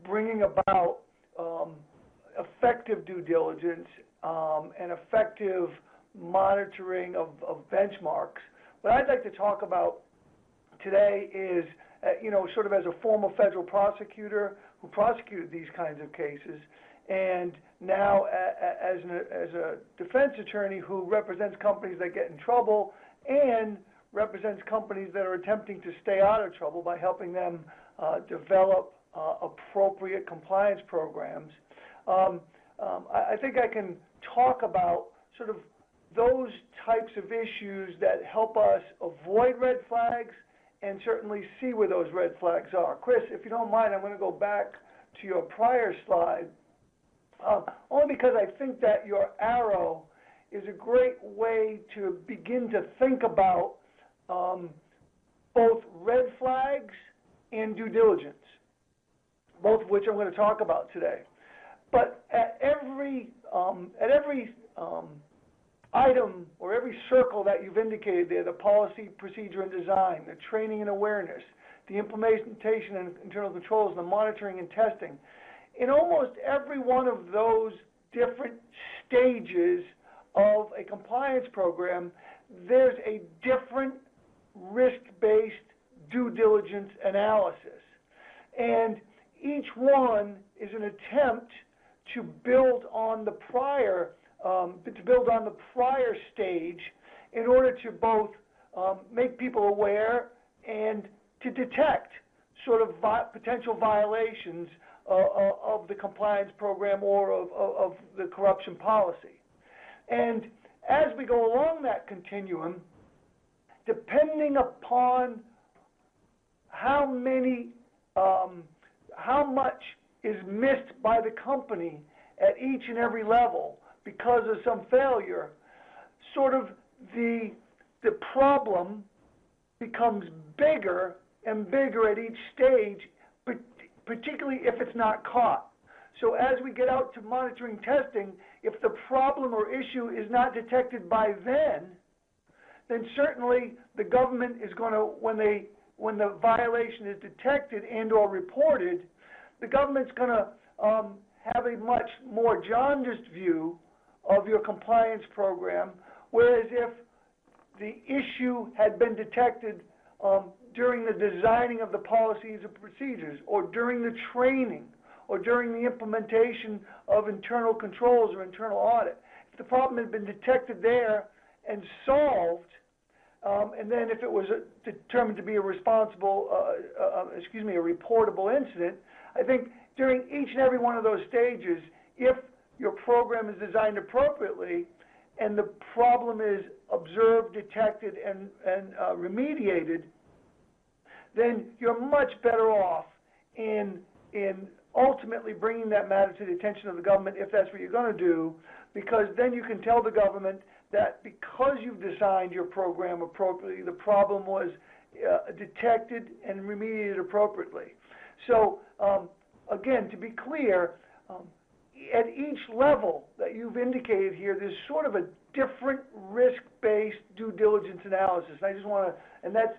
bringing about effective due diligence and effective monitoring of benchmarks. What I'd like to talk about today is, sort of as a former federal prosecutor who prosecuted these kinds of cases, and now as a defense attorney who represents companies that get in trouble and represents companies that are attempting to stay out of trouble by helping them develop appropriate compliance programs. I think I can talk about sort of those types of issues that help us avoid red flags and certainly see where those red flags are. Chris, if you don't mind, I'm going to go back to your prior slide, only because I think that your arrow is a great way to begin to think about both red flags and due diligence, both of which I'm going to talk about today. But at every item or every circle that you've indicated there, the policy, procedure, and design, the training and awareness, the implementation and internal controls, the monitoring and testing, in almost every one of those different stages of a compliance program, there's a different risk-based due diligence analysis. And each one is an attempt to build on the prior stage in order to both make people aware and to detect sort of potential violations of the compliance program or of the corruption policy. And as we go along that continuum, depending upon how much is missed by the company at each and every level because of some failure, sort of the problem becomes bigger and bigger at each stage, particularly if it's not caught. So as we get out to monitoring testing, if the problem or issue is not detected by then certainly the government is going to, when the violation is detected and or reported, the government's going to have a much more jaundiced view of your compliance program, whereas if the issue had been detected during the designing of the policies and procedures, or during the training, or during the implementation of internal controls or internal audit, if the problem had been detected there and solved, and then if it was determined to be a reportable incident, I think during each and every one of those stages, if your program is designed appropriately and the problem is observed, detected, and remediated, then you're much better off in ultimately bringing that matter to the attention of the government if that's what you're going to do, because then you can tell the government that because you've designed your program appropriately, the problem was detected and remediated appropriately. So again, to be clear, at each level that you've indicated here, there's sort of a different risk-based due diligence analysis. And I just want to, and that's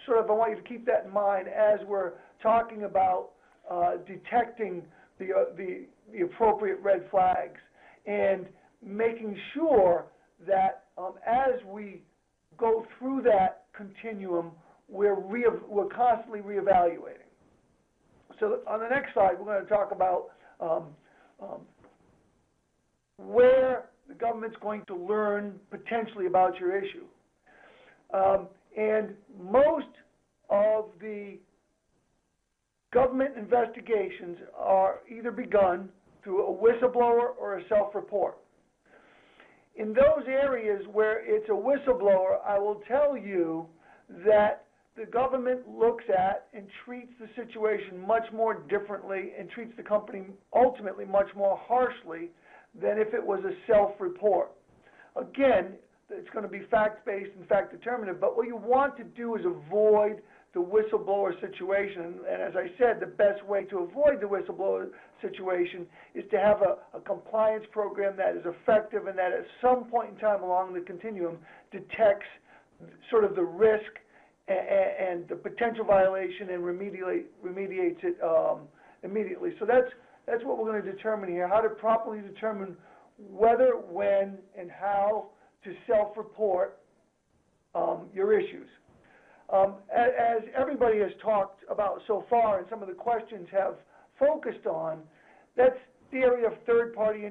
sort of, I want you to keep that in mind as we're talking about detecting the appropriate red flags and making sure that as we go through that continuum, we're constantly reevaluating. So on the next slide, we're going to talk about where the government's going to learn potentially about your issue. And most of the government investigations are either begun through a whistleblower or a self-report. In those areas where it's a whistleblower, I will tell you that the government looks at and treats the situation much more differently and treats the company ultimately much more harshly than if it was a self-report. Again, it's going to be fact-based and fact-determinative, but what you want to do is avoid the whistleblower situation. And as I said, the best way to avoid the whistleblower situation is to have a compliance program that is effective and that at some point in time along the continuum detects sort of the risk and the potential violation and remediates it immediately. So that's what we're going to determine here, how to properly determine whether, when, and how to self-report your issues. As everybody has talked about so far and some of the questions have focused on, that's the area of third-party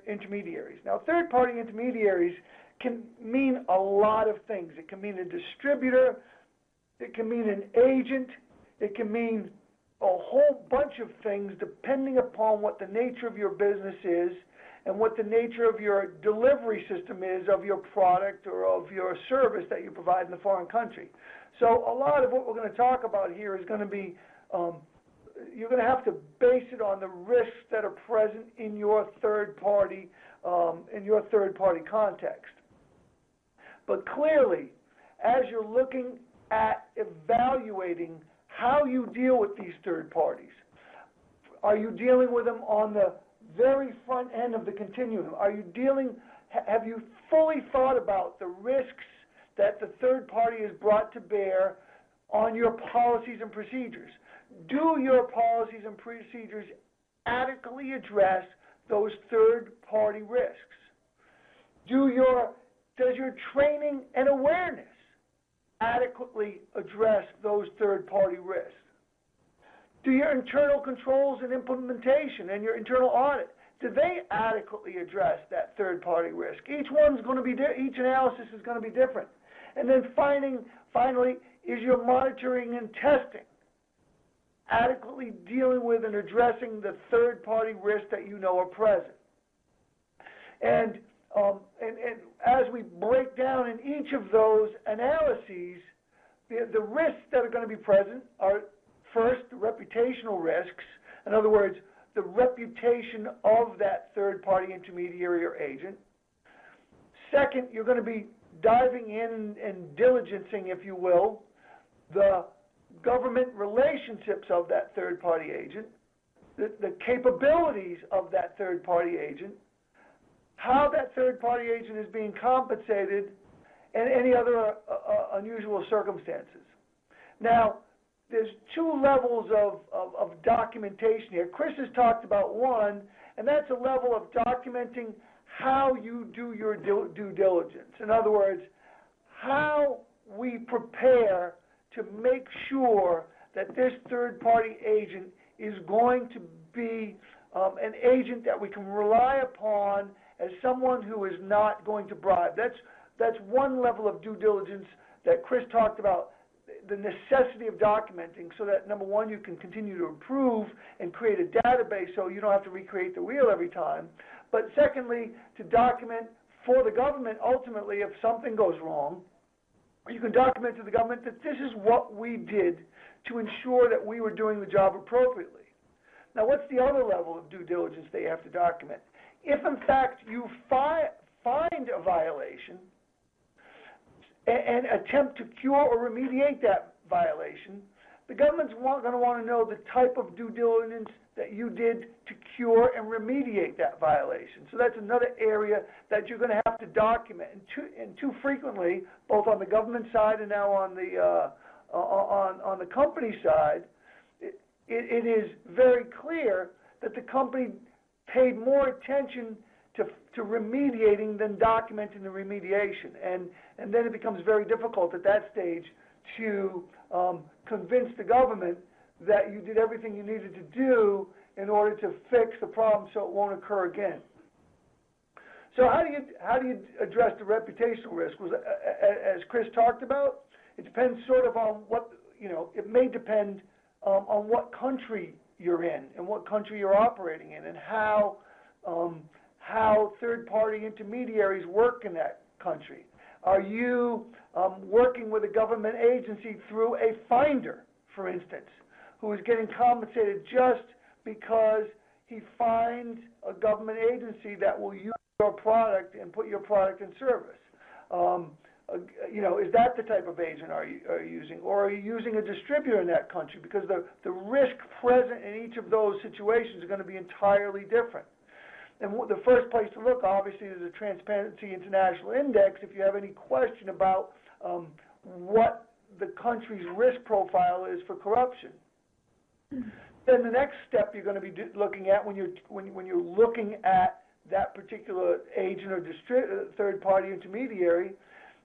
intermediaries. Now, third-party intermediaries can mean a lot of things. It can mean a distributor, it can mean an agent, it can mean whole bunch of things depending upon what the nature of your business is and what the nature of your delivery system is of your product or of your service that you provide in the foreign country. So a lot of what we're going to talk about here is going to be, you're going to have to base it on the risks that are present in your third party context. But clearly, as you're looking at evaluating how you deal with these third parties, are you dealing with them on the very front end of the continuum? Have you fully thought about the risks that the third party has brought to bear on your policies and procedures? Do your policies and procedures adequately address those third party risks? Does your training and awareness adequately address those third party risks? Do your internal controls and implementation and your internal audit, do they adequately address that third party risk? Each analysis is going to be different. And then finally, is your monitoring and testing adequately dealing with and addressing the third party risks that you know are present? And as we break down in each of those analyses, the risks that are going to be present are, first, the reputational risks. In other words, the reputation of that third-party intermediary or agent. Second, you're going to be diving in and diligencing, if you will, the government relationships of that third-party agent, the capabilities of that third-party agent, how that third-party agent is being compensated, and any other unusual circumstances. Now, there's two levels of documentation here. Chris has talked about one, and that's a level of documenting how you do your due diligence. In other words, how we prepare to make sure that this third-party agent is going to be an agent that we can rely upon as someone who is not going to bribe. That's one level of due diligence that Chris talked about, the necessity of documenting so that, number one, you can continue to improve and create a database so you don't have to recreate the wheel every time. But secondly, to document for the government, ultimately, if something goes wrong, you can document to the government that this is what we did to ensure that we were doing the job appropriately. Now, what's the other level of due diligence that you have to document? If, in fact, you find a violation and attempt to cure or remediate that violation, the government's going to want to know the type of due diligence that you did to cure and remediate that violation. So that's another area that you're going to have to document. And too frequently, both on the government side and now on the company side, it is very clear that the company paid more attention to remediating than documenting the remediation. And then it becomes very difficult at that stage to convince the government that you did everything you needed to do in order to fix the problem so it won't occur again. So how do you address the reputational risk? As Chris talked about, it depends sort of on what, it may depend on what country you're in and what country you're operating in and how third-party intermediaries work in that country. Are you working with a government agency through a finder, for instance, who is getting compensated just because he finds a government agency that will use your product and put your product in service? Is that the type of agent are you using? Or are you using a distributor in that country? Because the risk present in each of those situations is going to be entirely different. And the first place to look, obviously, is the Transparency International Index if you have any question about what the country's risk profile is for corruption. Then the next step you're going to be looking at when you're looking at that particular agent or third-party intermediary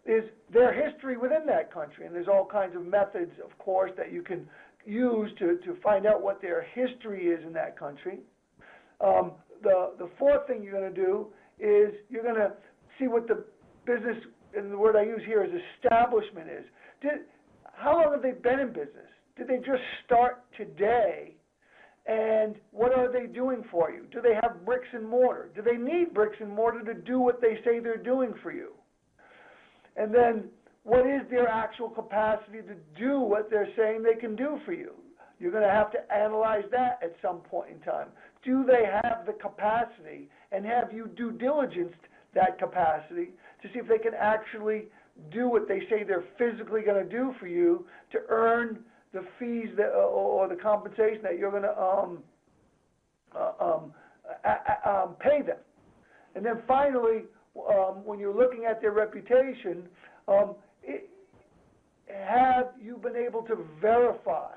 is their history within that country. And there's all kinds of methods, of course, that you can use to find out what their history is in that country. The fourth thing you're going to do is you're going to see what the business, and the word I use here is establishment is. How long have they been in business? Did they just start today? And what are they doing for you? Do they have bricks and mortar? Do they need bricks and mortar to do what they say they're doing for you? And then what is their actual capacity to do what they're saying they can do for you? You're going to have to analyze that at some point in time. Do they have the capacity, and have you due diligenced that capacity to see if they can actually do what they say they're physically going to do for you to earn the fees that, or the compensation that you're going to pay them? And then finally, when you're looking at their reputation, have you been able to verify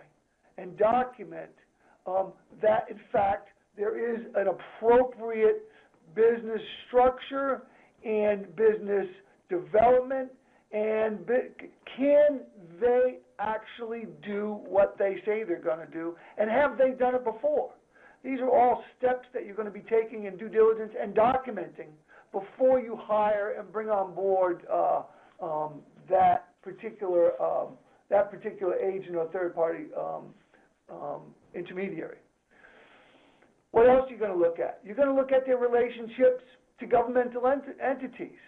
and document that, in fact, there is an appropriate business structure and business development, and can they actually do what they say they're going to do, and have they done it before? These are all steps that you're going to be taking in due diligence and documenting before you hire and bring on board that particular agent or third-party intermediary. What else are you going to look at? You're going to look at their relationships to governmental entities.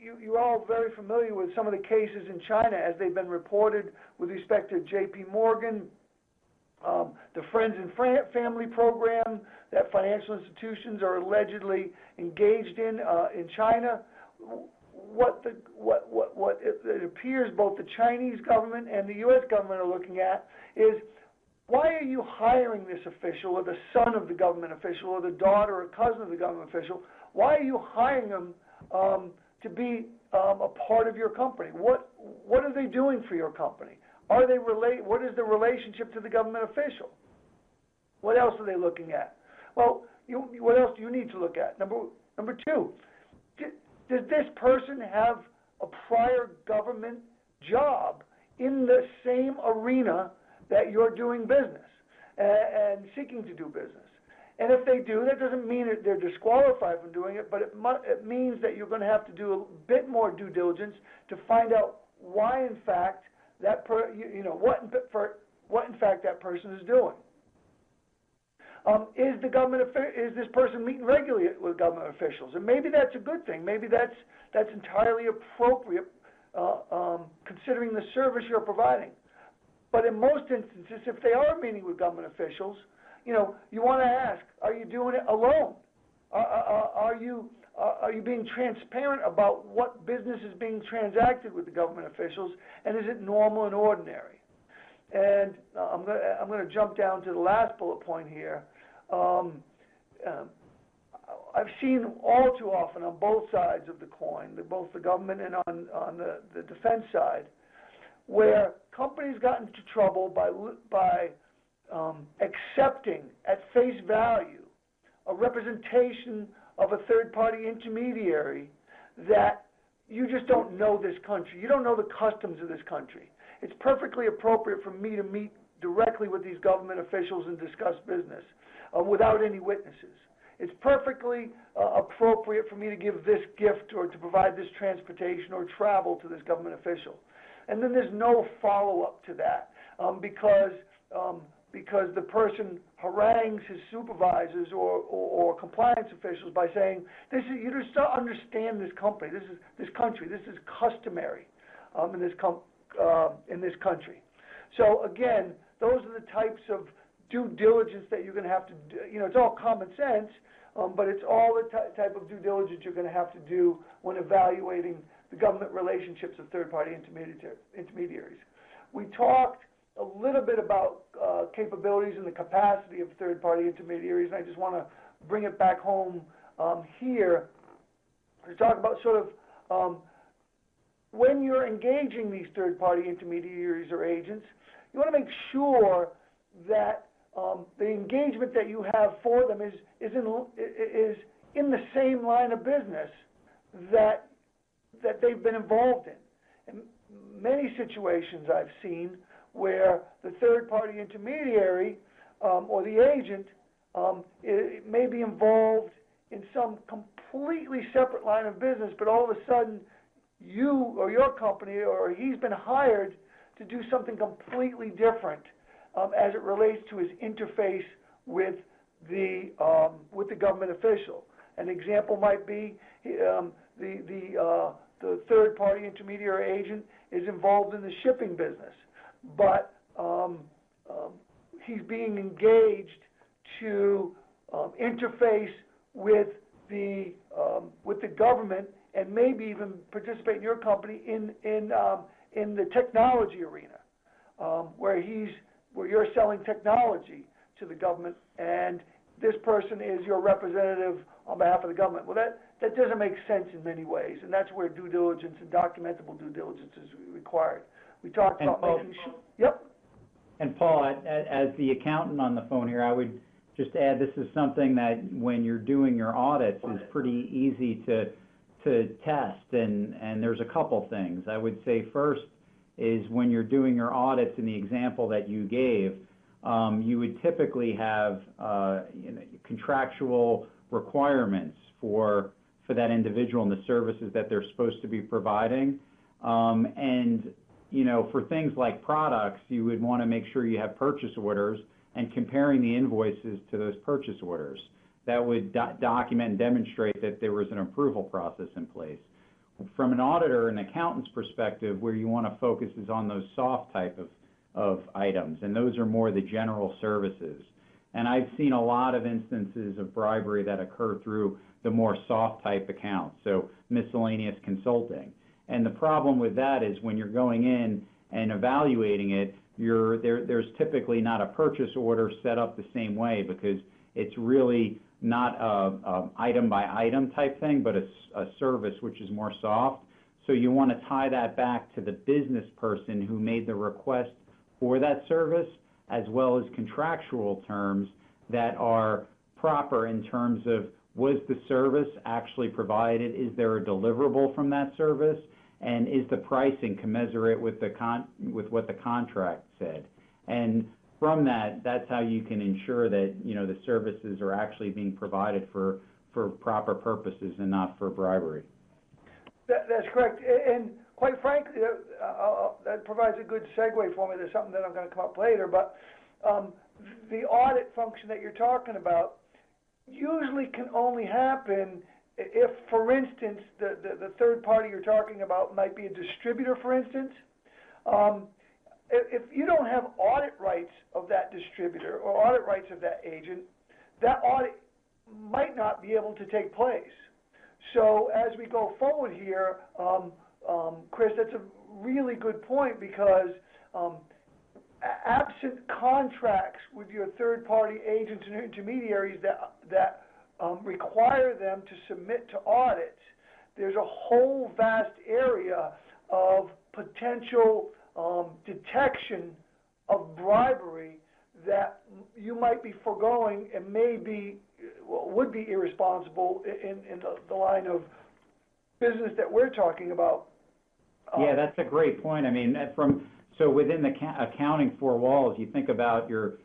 You're all very familiar with some of the cases in China as they've been reported with respect to J.P. Morgan, the Friends and Family program that financial institutions are allegedly engaged in China. What it appears both the Chinese government and the U.S. government are looking at is, why are you hiring this official, or the son of the government official, or the daughter or cousin of the government official? Why are you hiring them to be a part of your company? What are they doing for your company? Are they what is the relationship to the government official? What else are they looking at? Well, what else do you need to look at? Number two, does this person have a prior government job in the same arena that you're doing business and seeking to do business? And if they do, that doesn't mean that they're disqualified from doing it, but it means that you're going to have to do a bit more due diligence to find out why, in fact, what in fact that person is doing. Is this person meeting regularly with government officials? And maybe that's a good thing. Maybe that's entirely appropriate, considering the service you're providing. But in most instances, if they are meeting with government officials, you want to ask, are you doing it alone? Are you being transparent about what business is being transacted with the government officials, and is it normal and ordinary? And I'm going to jump down to the last bullet point here. I've seen all too often on both sides of the coin, both the government and on the defense side, where companies got into trouble by accepting at face value a representation of a third-party intermediary that you just don't know this country. You don't know the customs of this country. It's perfectly appropriate for me to meet directly with these government officials and discuss business without any witnesses. It's perfectly appropriate for me to give this gift or to provide this transportation or travel to this government official. And then there's no follow-up to that because the person harangues his supervisors or compliance officials by saying, you just don't understand this company, this country, this is customary in this country. So again, those are the types of due diligence that you're going to have to do. It's all common sense, but it's all the type of due diligence you're going to have to do when evaluating the government relationships of third-party intermediaries. We talked a little bit about capabilities and the capacity of third-party intermediaries, and I just want to bring it back home here to talk about sort of when you're engaging these third-party intermediaries or agents, you want to make sure that the engagement that you have for them is in the same line of business that they've been involved in. In many situations I've seen where the third-party intermediary or the agent may be involved in some completely separate line of business, but all of a sudden you or your company or he's been hired to do something completely different as it relates to his interface with the government official. An example might be the third-party intermediary agent is involved in the shipping business, but he's being engaged to interface with the government and maybe even participate in your company in the technology arena, where you're selling technology to the government, and this person is your representative on behalf of the government. Well, that doesn't make sense in many ways, and that's where due diligence and documentable due diligence is required. We talked about making sure. Yep. And Paul, as the accountant on the phone here, I would just add this is something that when you're doing your audits is pretty easy to test, and there's a couple things. I would say first is when you're doing your audits in the example that you gave, you would typically have contractual requirements for that individual and the services that they're supposed to be providing. And for things like products, you would want to make sure you have purchase orders and comparing the invoices to those purchase orders. That would document and demonstrate that there was an approval process in place. From an auditor and accountant's perspective, where you want to focus is on those soft type of items, and those are more the general services. And I've seen a lot of instances of bribery that occur through the more soft type accounts, so miscellaneous consulting. And the problem with that is when you're going in and evaluating it, there's typically not a purchase order set up the same way, because it's really not a item by item type thing, but a service which is more soft. So you want to tie that back to the business person who made the request for that service, as well as contractual terms that are proper in terms of, was the service actually provided? Is there a deliverable from that service? And is the pricing commensurate with what the contract said? And from that, that's how you can ensure that the services are actually being provided for proper purposes and not for bribery. That's correct. And quite frankly, that provides a good segue for me to something that I'm going to come up later. But the audit function that you're talking about usually can only happen if, for instance, the third party you're talking about might be a distributor, for instance. If you don't have audit rights of that distributor or audit rights of that agent, that audit might not be able to take place. So as we go forward here, Chris, that's a really good point, because absent contracts with your third-party agents and intermediaries that require them to submit to audits, there's a whole vast area of potential detection of bribery that you might be foregoing and would be irresponsible in the line of business that we're talking about. Yeah, that's a great point. I mean, so within the accounting four walls, you think about your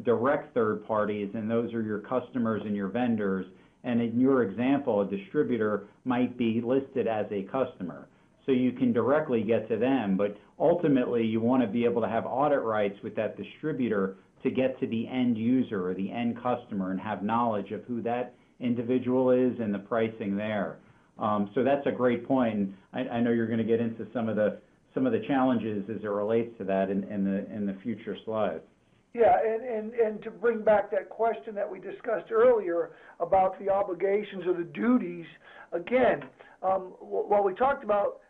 direct third parties, and those are your customers and your vendors. And in your example, a distributor might be listed as a customer. So you can directly get to them, but ultimately you want to be able to have audit rights with that distributor to get to the end user or the end customer and have knowledge of who that individual is and the pricing there. So that's a great point. I know you're going to get into some of the challenges as it relates to that in the future slides. Yeah, and to bring back that question that we discussed earlier about the obligations or the duties, again, while we talked about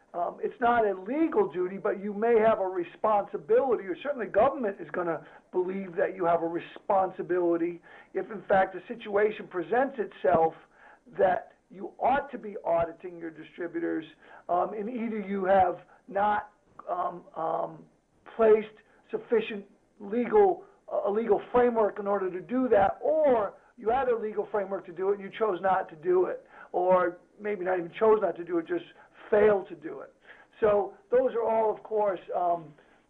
it's not a legal duty, but you may have a responsibility, or certainly government is going to believe that you have a responsibility if, in fact, a situation presents itself that you ought to be auditing your distributors, and either you have not placed sufficient a legal framework in order to do that, or you had a legal framework to do it and you chose not to do it, or maybe not even chose not to do it, just failed to do it. So those are all, of course,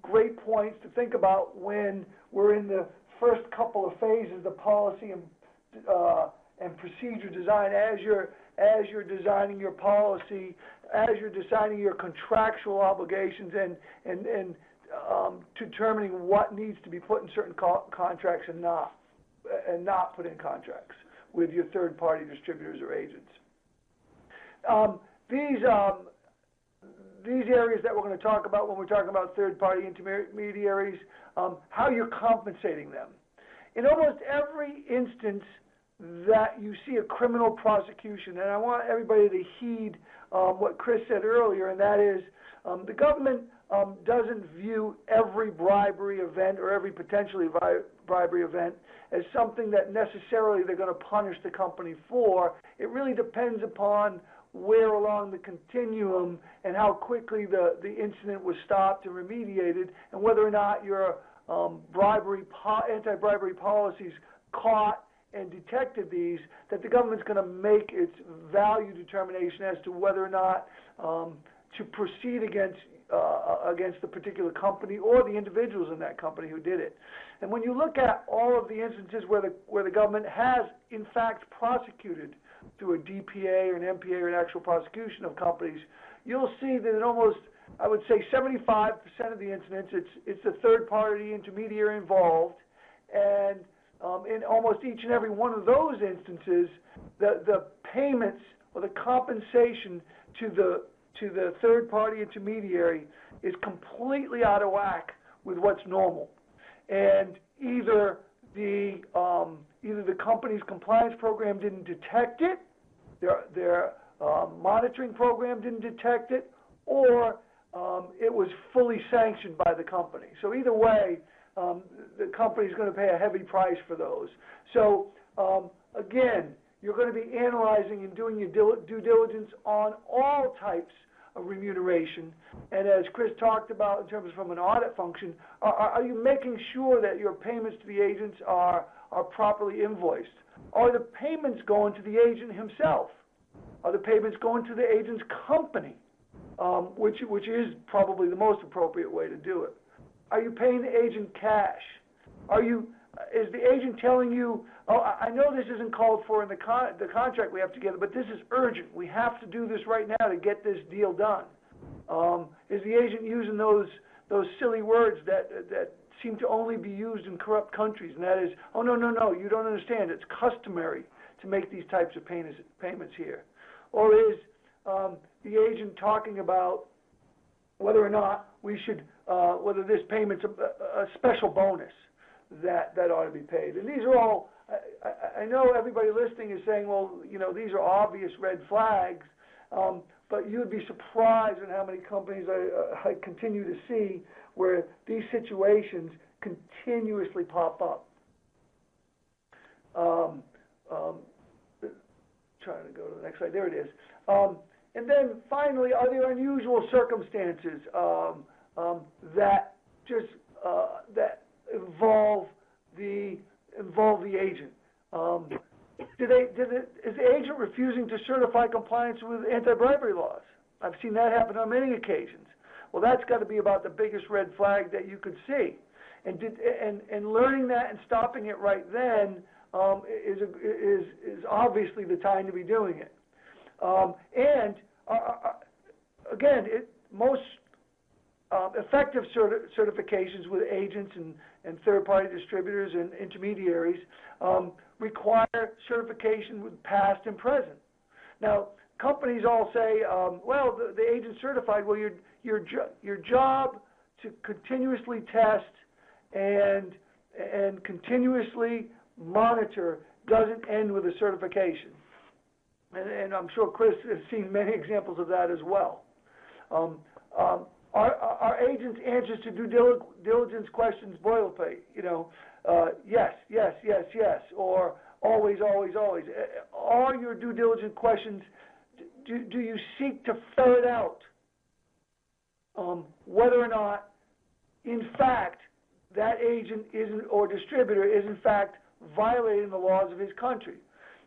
great points to think about when we're in the first couple of phases, the policy and procedure design. As you're designing your policy, as you're designing your contractual obligations and determining what needs to be put in certain contracts and not put in contracts with your third-party distributors or agents. These areas that we're going to talk about when we're talking about third-party intermediaries, how you're compensating them. In almost every instance that you see a criminal prosecution, and I want everybody to heed what Chris said earlier, and that is the government doesn't view every bribery event or every potentially bribery event as something that necessarily they're going to punish the company for. It really depends upon where along the continuum and how quickly the incident was stopped and remediated, and whether or not your anti-bribery policies caught and detected these, that the government's going to make its value determination as to whether or not to proceed against the particular company or the individuals in that company who did it. And when you look at all of the instances where the government has in fact prosecuted through a DPA or an MPA or an actual prosecution of companies, you'll see that in almost, I would say, 75% of the incidents, it's a third-party intermediary involved, and in almost each and every one of those instances, the payments or the compensation to the third-party intermediary is completely out of whack with what's normal, and either the company's compliance program didn't detect it, their monitoring program didn't detect it, or it was fully sanctioned by the company. So either way, the company's going to pay a heavy price for those. So again, you're going to be analyzing and doing your due diligence on all types of remuneration. And as Chris talked about in terms of from an audit function, are you making sure that your payments to the agents are properly invoiced? Are the payments going to the agent himself? Are the payments going to the agent's company, which is probably the most appropriate way to do it? Are you paying the agent cash? Is the agent telling you, oh, I know this isn't called for in the contract we have together, but this is urgent. We have to do this right now to get this deal done. Is the agent using those silly words that seem to only be used in corrupt countries, and that is, oh, no, you don't understand. It's customary to make these types of payments here. Or is the agent talking about whether or not we should, whether this payment's a special bonus that ought to be paid? And these are all, I know everybody listening is saying, well, these are obvious red flags, but you'd be surprised at how many companies I continue to see where these situations continuously pop up. Trying to go to the next slide. There it is. And then finally, are there unusual circumstances that just that involve the agent? Is the agent refusing to certify compliance with anti-bribery laws? I've seen that happen on many occasions. Well, that's got to be about the biggest red flag that you could see. And learning that and stopping it right then is obviously the time to be doing it. Again, most effective certifications with agents and third-party distributors and intermediaries require certification with past and present. Now, companies all say, well, the agent certified. Well, your job to continuously test and continuously monitor doesn't end with a certification. And I'm sure Chris has seen many examples of that as well. Our agents' answers to due diligence questions boilerplate, yes, or always. All your due diligence questions, do you seek to ferret out whether or not, in fact, that agent or distributor is in fact violating the laws of his country?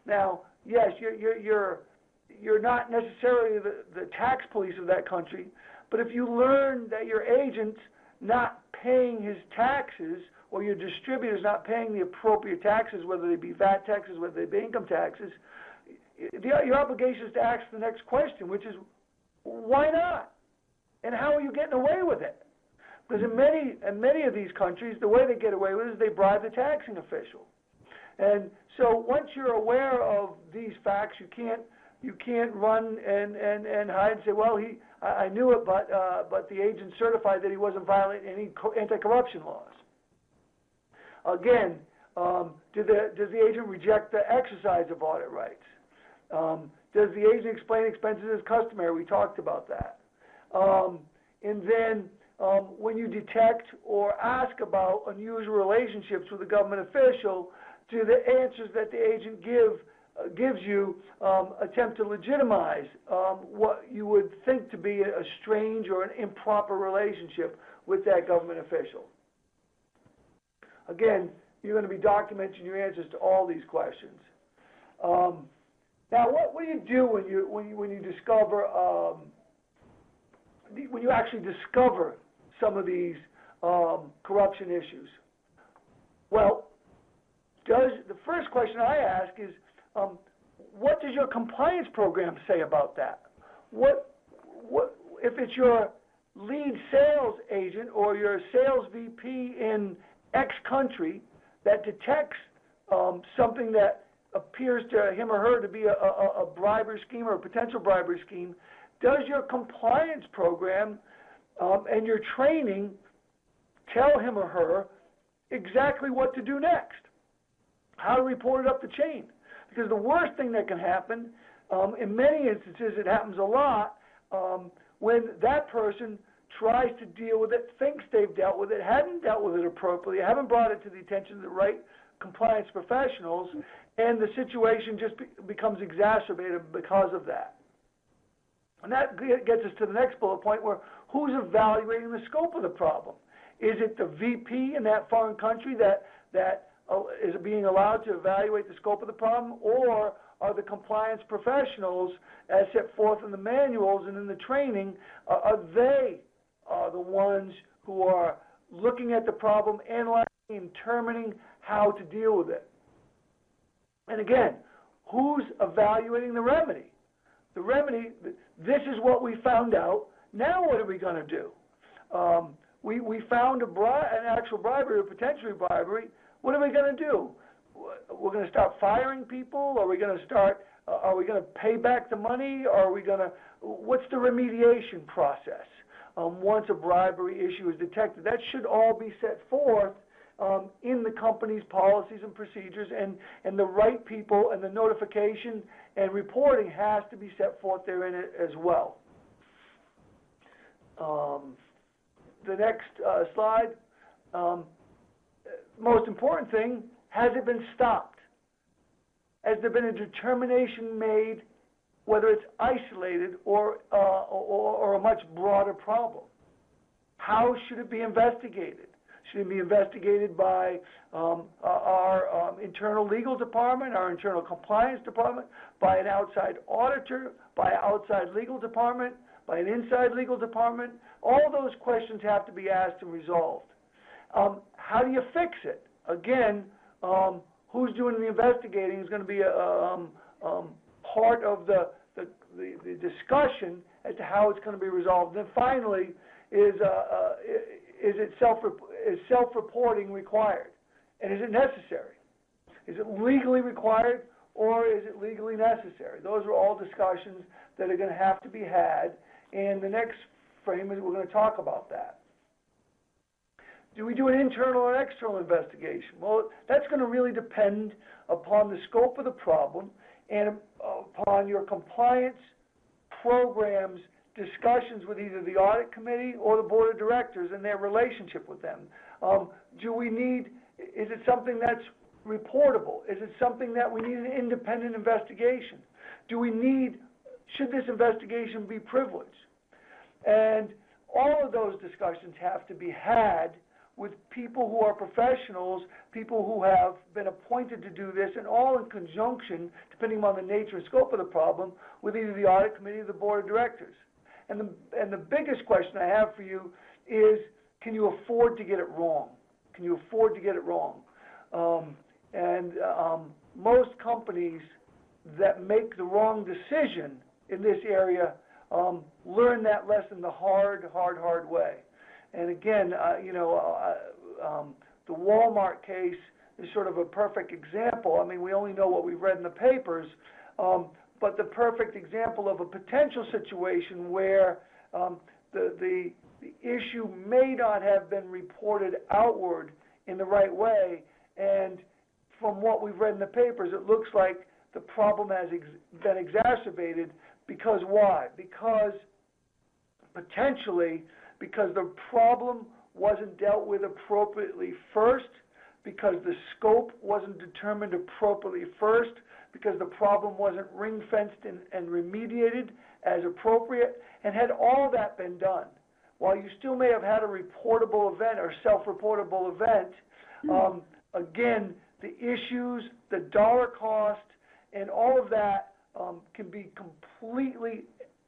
Now, yes, you're not necessarily the tax police of that country, but if you learn that your agent's not paying his taxes or your distributor's not paying the appropriate taxes, whether they be VAT taxes, whether they be income taxes, your obligation is to ask the next question, which is, why not? And how are you getting away with it? Because in many of these countries, the way they get away with it is they bribe the taxing official. And so once you're aware of these facts, you can't run and hide and say, well, I knew it, but the agent certified that he wasn't violating any anti-corruption laws. Again, does the agent reject the exercise of audit rights? Does the agent explain expenses as customary? We talked about that. And then when you detect or ask about unusual relationships with a government official, do the answers that the agent gives you attempt to legitimize what you would think to be a strange or an improper relationship with that government official? Again, you're going to be documenting your answers to all these questions. Now, what do you do when you discover when you actually discover some of these corruption issues? Well, the first question I ask is, what does your compliance program say about that? What if it's your lead sales agent or your sales VP in X country that detects something that appears to him or her to be a bribery scheme or a potential bribery scheme? Does your compliance program and your training tell him or her exactly what to do next? How to report it up the chain? Because the worst thing that can happen, in many instances it happens a lot, when that person tries to deal with it, thinks they've dealt with it, hadn't dealt with it appropriately, haven't brought it to the attention of the right compliance professionals, and the situation just becomes exacerbated because of that. And that gets us to the next bullet point, where who's evaluating the scope of the problem? Is it the VP in that foreign country that is being allowed to evaluate the scope of the problem, or are the compliance professionals, as set forth in the manuals and in the training, are they the ones who are looking at the problem, analyzing, and determining how to deal with it? And again, who's evaluating the remedy? The remedy, this is what we found out. Now what are we going to do? We found an actual bribery or potentially bribery. What are we going to do? We're going to start firing people? Are we going to pay back the money? What's the remediation process once a bribery issue is detected? That should all be set forth in the company's policies and procedures, and the right people and the notification and reporting has to be set forth therein as well. The next slide. Most important thing, has it been stopped? Has there been a determination made whether it's isolated or a much broader problem? How should it be investigated? Should it be investigated by our internal legal department, our internal compliance department, by an outside auditor, by an outside legal department, by an inside legal department? All those questions have to be asked and resolved. How do you fix it? Again, who's doing the investigating is going to be part of the discussion as to how it's going to be resolved. And then finally, is self-reporting required? And is it necessary? Is it legally required, or is it legally necessary? Those are all discussions that are going to have to be had, and the next frame is we're going to talk about that. Do we do an internal or external investigation? Well, that's going to really depend upon the scope of the problem and upon your compliance program's discussions with either the audit committee or the board of directors and their relationship with them. Is it something that's reportable? Is it something that we need an independent investigation? Should this investigation be privileged? And all of those discussions have to be had with people who are professionals, people who have been appointed to do this, and all in conjunction, depending on the nature and scope of the problem, with either the audit committee or the board of directors. And the biggest question I have for you is, can you afford to get it wrong? Can you afford to get it wrong? Most companies that make the wrong decision in this area learn that lesson the hard way. And again, the Walmart case is sort of a perfect example. I mean, we only know what we've read in the papers, but the perfect example of a potential situation where the issue may not have been reported outward in the right way, and from what we've read in the papers, it looks like the problem has been exacerbated. Because why? Because potentially, because the problem wasn't dealt with appropriately first, because the scope wasn't determined appropriately first, because the problem wasn't ring-fenced and remediated as appropriate, and had all that been done, while you still may have had a reportable event or self-reportable event, again, the issues, the dollar cost, and all of that can be completely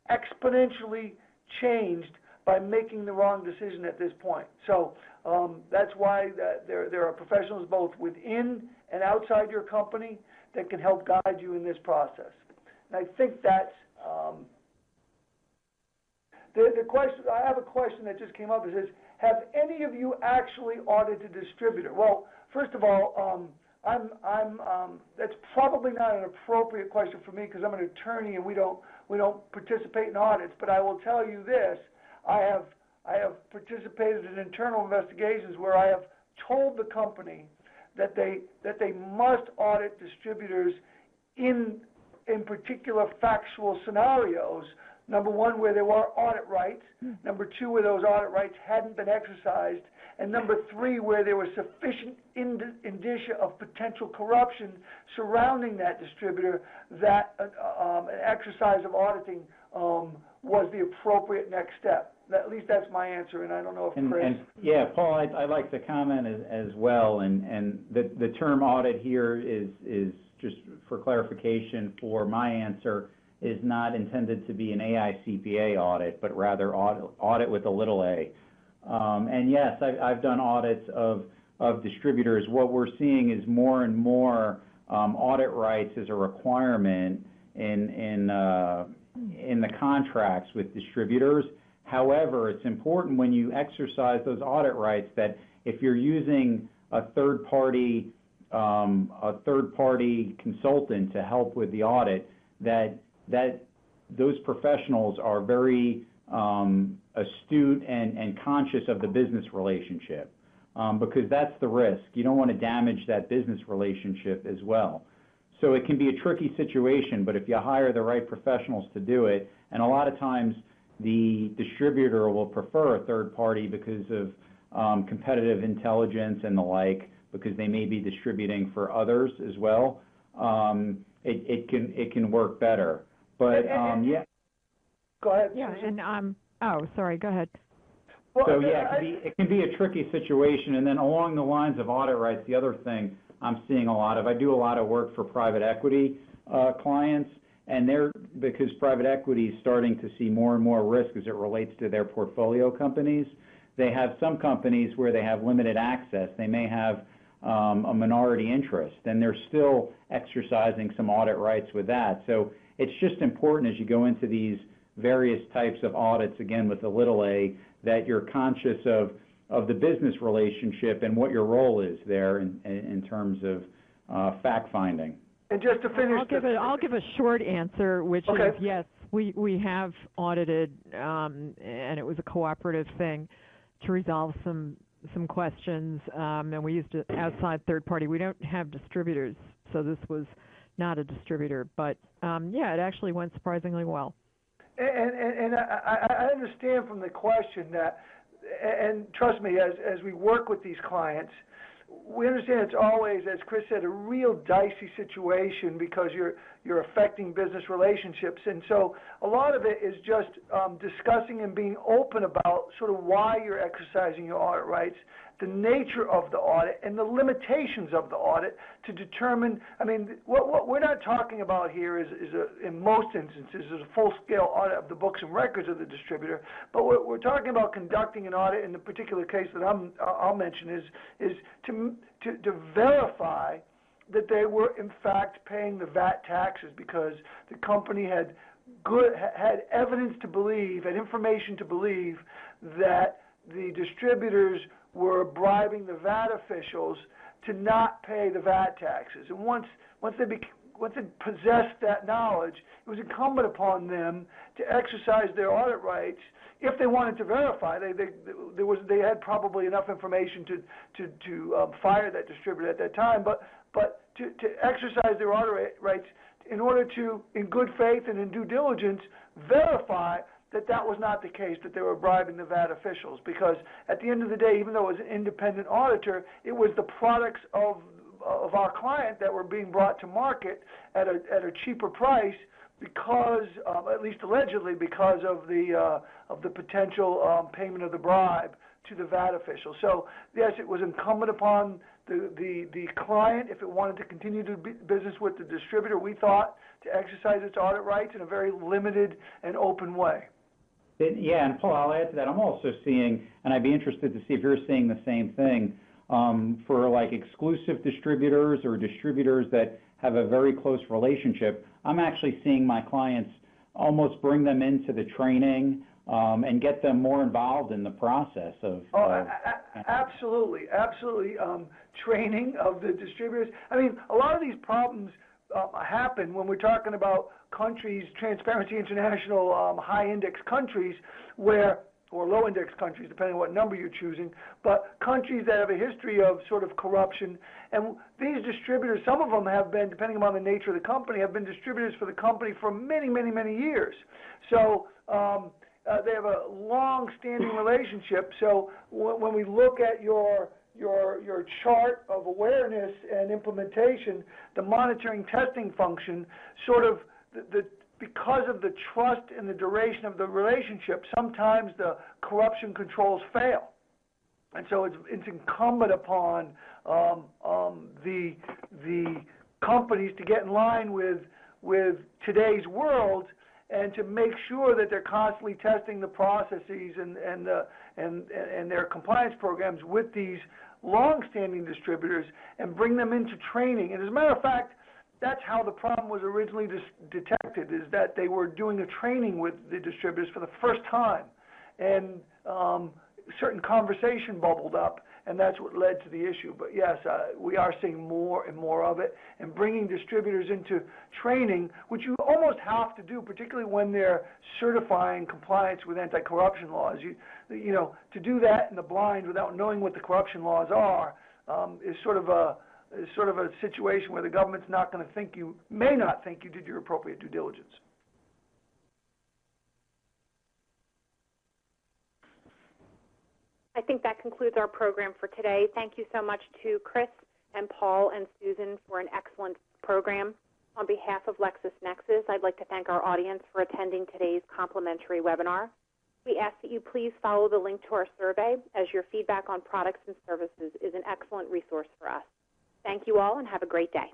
exponentially changed by making the wrong decision at this point. So that's why there are professionals both within and outside your company that can help guide you in this process. And I think that's the question. I have a question that just came up. It says, have any of you actually audited a distributor? Well, first of all, that's probably not an appropriate question for me because I'm an attorney and we don't participate in audits. But I will tell you this: I have participated in internal investigations where I have told the company that they must audit distributors in particular factual scenarios. Number one, where there were audit rights. Number two, where those audit rights hadn't been exercised. And number three, where there was sufficient indicia of potential corruption surrounding that distributor that an exercise of auditing was the appropriate next step. At least that's my answer, and I don't know if Chris... Yeah, Paul, I'd like to comment as well, and the term audit here is just for clarification for my answer, is not intended to be an AECOM audit, but rather audit with a little a. And yes, I've done audits of distributors. What we're seeing is more and more audit rights as a requirement in the contracts with distributors. However, it's important when you exercise those audit rights that if you're using a third party consultant to help with the audit, that those professionals are very astute and conscious of the business relationship, because that's the risk. You don't want to damage that business relationship as well. So it can be a tricky situation, but if you hire the right professionals to do it, and a lot of times the distributor will prefer a third party because of competitive intelligence and the like, because they may be distributing for others as well. It can work better. But yeah. Go ahead. Yeah, and sorry, go ahead. Well, so yeah, it can be a tricky situation. And then along the lines of audit rights, the other thing I'm seeing a lot of, I do a lot of work for private equity clients, and because private equity is starting to see more and more risk as it relates to their portfolio companies. They have some companies where they have limited access. They may have a minority interest, and they're still exercising some audit rights with that. So it's just important as you go into these various types of audits, again with a little a, that you're conscious of the business relationship and what your role is there in terms of fact finding. And just to finish, I'll give a short answer, which okay. is yes, we have audited, and it was a cooperative thing to resolve some questions, and we used an outside third party. We don't have distributors, so this was not a distributor, but yeah, it actually went surprisingly well. And I understand from the question that, and trust me, as we work with these clients, we understand it's always, as Chris said, a real dicey situation because you're affecting business relationships. And so a lot of it is just discussing and being open about sort of why you're exercising your audit rights, the nature of the audit, and the limitations of the audit to determine, I mean, what we're not talking about here is in most instances, is a full-scale audit of the books and records of the distributor, but what we're talking about conducting an audit in the particular case that I'll mention is to verify that they were in fact paying the VAT taxes because the company had evidence to believe, had information to believe that the distributors were bribing the VAT officials to not pay the VAT taxes. And once they possessed that knowledge, it was incumbent upon them to exercise their audit rights. If they wanted to verify, they had probably enough information to fire that distributor at that time, but to exercise their audit rights in order to, in good faith and in due diligence, verify that was not the case, that they were bribing the VAT officials. Because at the end of the day, even though it was an independent auditor, it was the products of our client that were being brought to market at a cheaper price because, at least allegedly, because of the potential payment of the bribe to the VAT official. So yes, it was incumbent upon the client, if it wanted to continue to do business with the distributor, we thought, to exercise its audit rights in a very limited and open way. Yeah, and Paul, I'll add to that. I'm also seeing, and I'd be interested to see if you're seeing the same thing, for like exclusive distributors or distributors that have a very close relationship. I'm actually seeing my clients almost bring them into the training and get them more involved in the process of. Absolutely. Training of the distributors. I mean, a lot of these problems happen when we're talking about countries, Transparency International, high-index countries or low-index countries, depending on what number you're choosing, but countries that have a history of sort of corruption. And these distributors, some of them have been, depending upon the nature of the company, have been distributors for the company for many, many, many years. So they have a long-standing relationship. So when we look at your chart of awareness and implementation, the monitoring testing function, sort of because of the trust and the duration of the relationship, sometimes the corruption controls fail. And so it's incumbent upon the companies to get in line with today's world and to make sure that they're constantly testing the processes and their compliance programs with these long-standing distributors and bring them into training. And as a matter of fact, that's how the problem was originally detected, is that they were doing a training with the distributors for the first time. And certain conversation bubbled up, and that's what led to the issue. But yes, we are seeing more and more of it, and bringing distributors into training, which you almost have to do, particularly when they're certifying compliance with anti-corruption laws. You know, to do that in the blind without knowing what the corruption laws are is sort of a situation where the government's may not think you did your appropriate due diligence. I think that concludes our program for today. Thank you so much to Chris and Paul and Susan for an excellent program. On behalf of LexisNexis, I'd like to thank our audience for attending today's complimentary webinar. We ask that you please follow the link to our survey, as your feedback on products and services is an excellent resource for us. Thank you all and have a great day.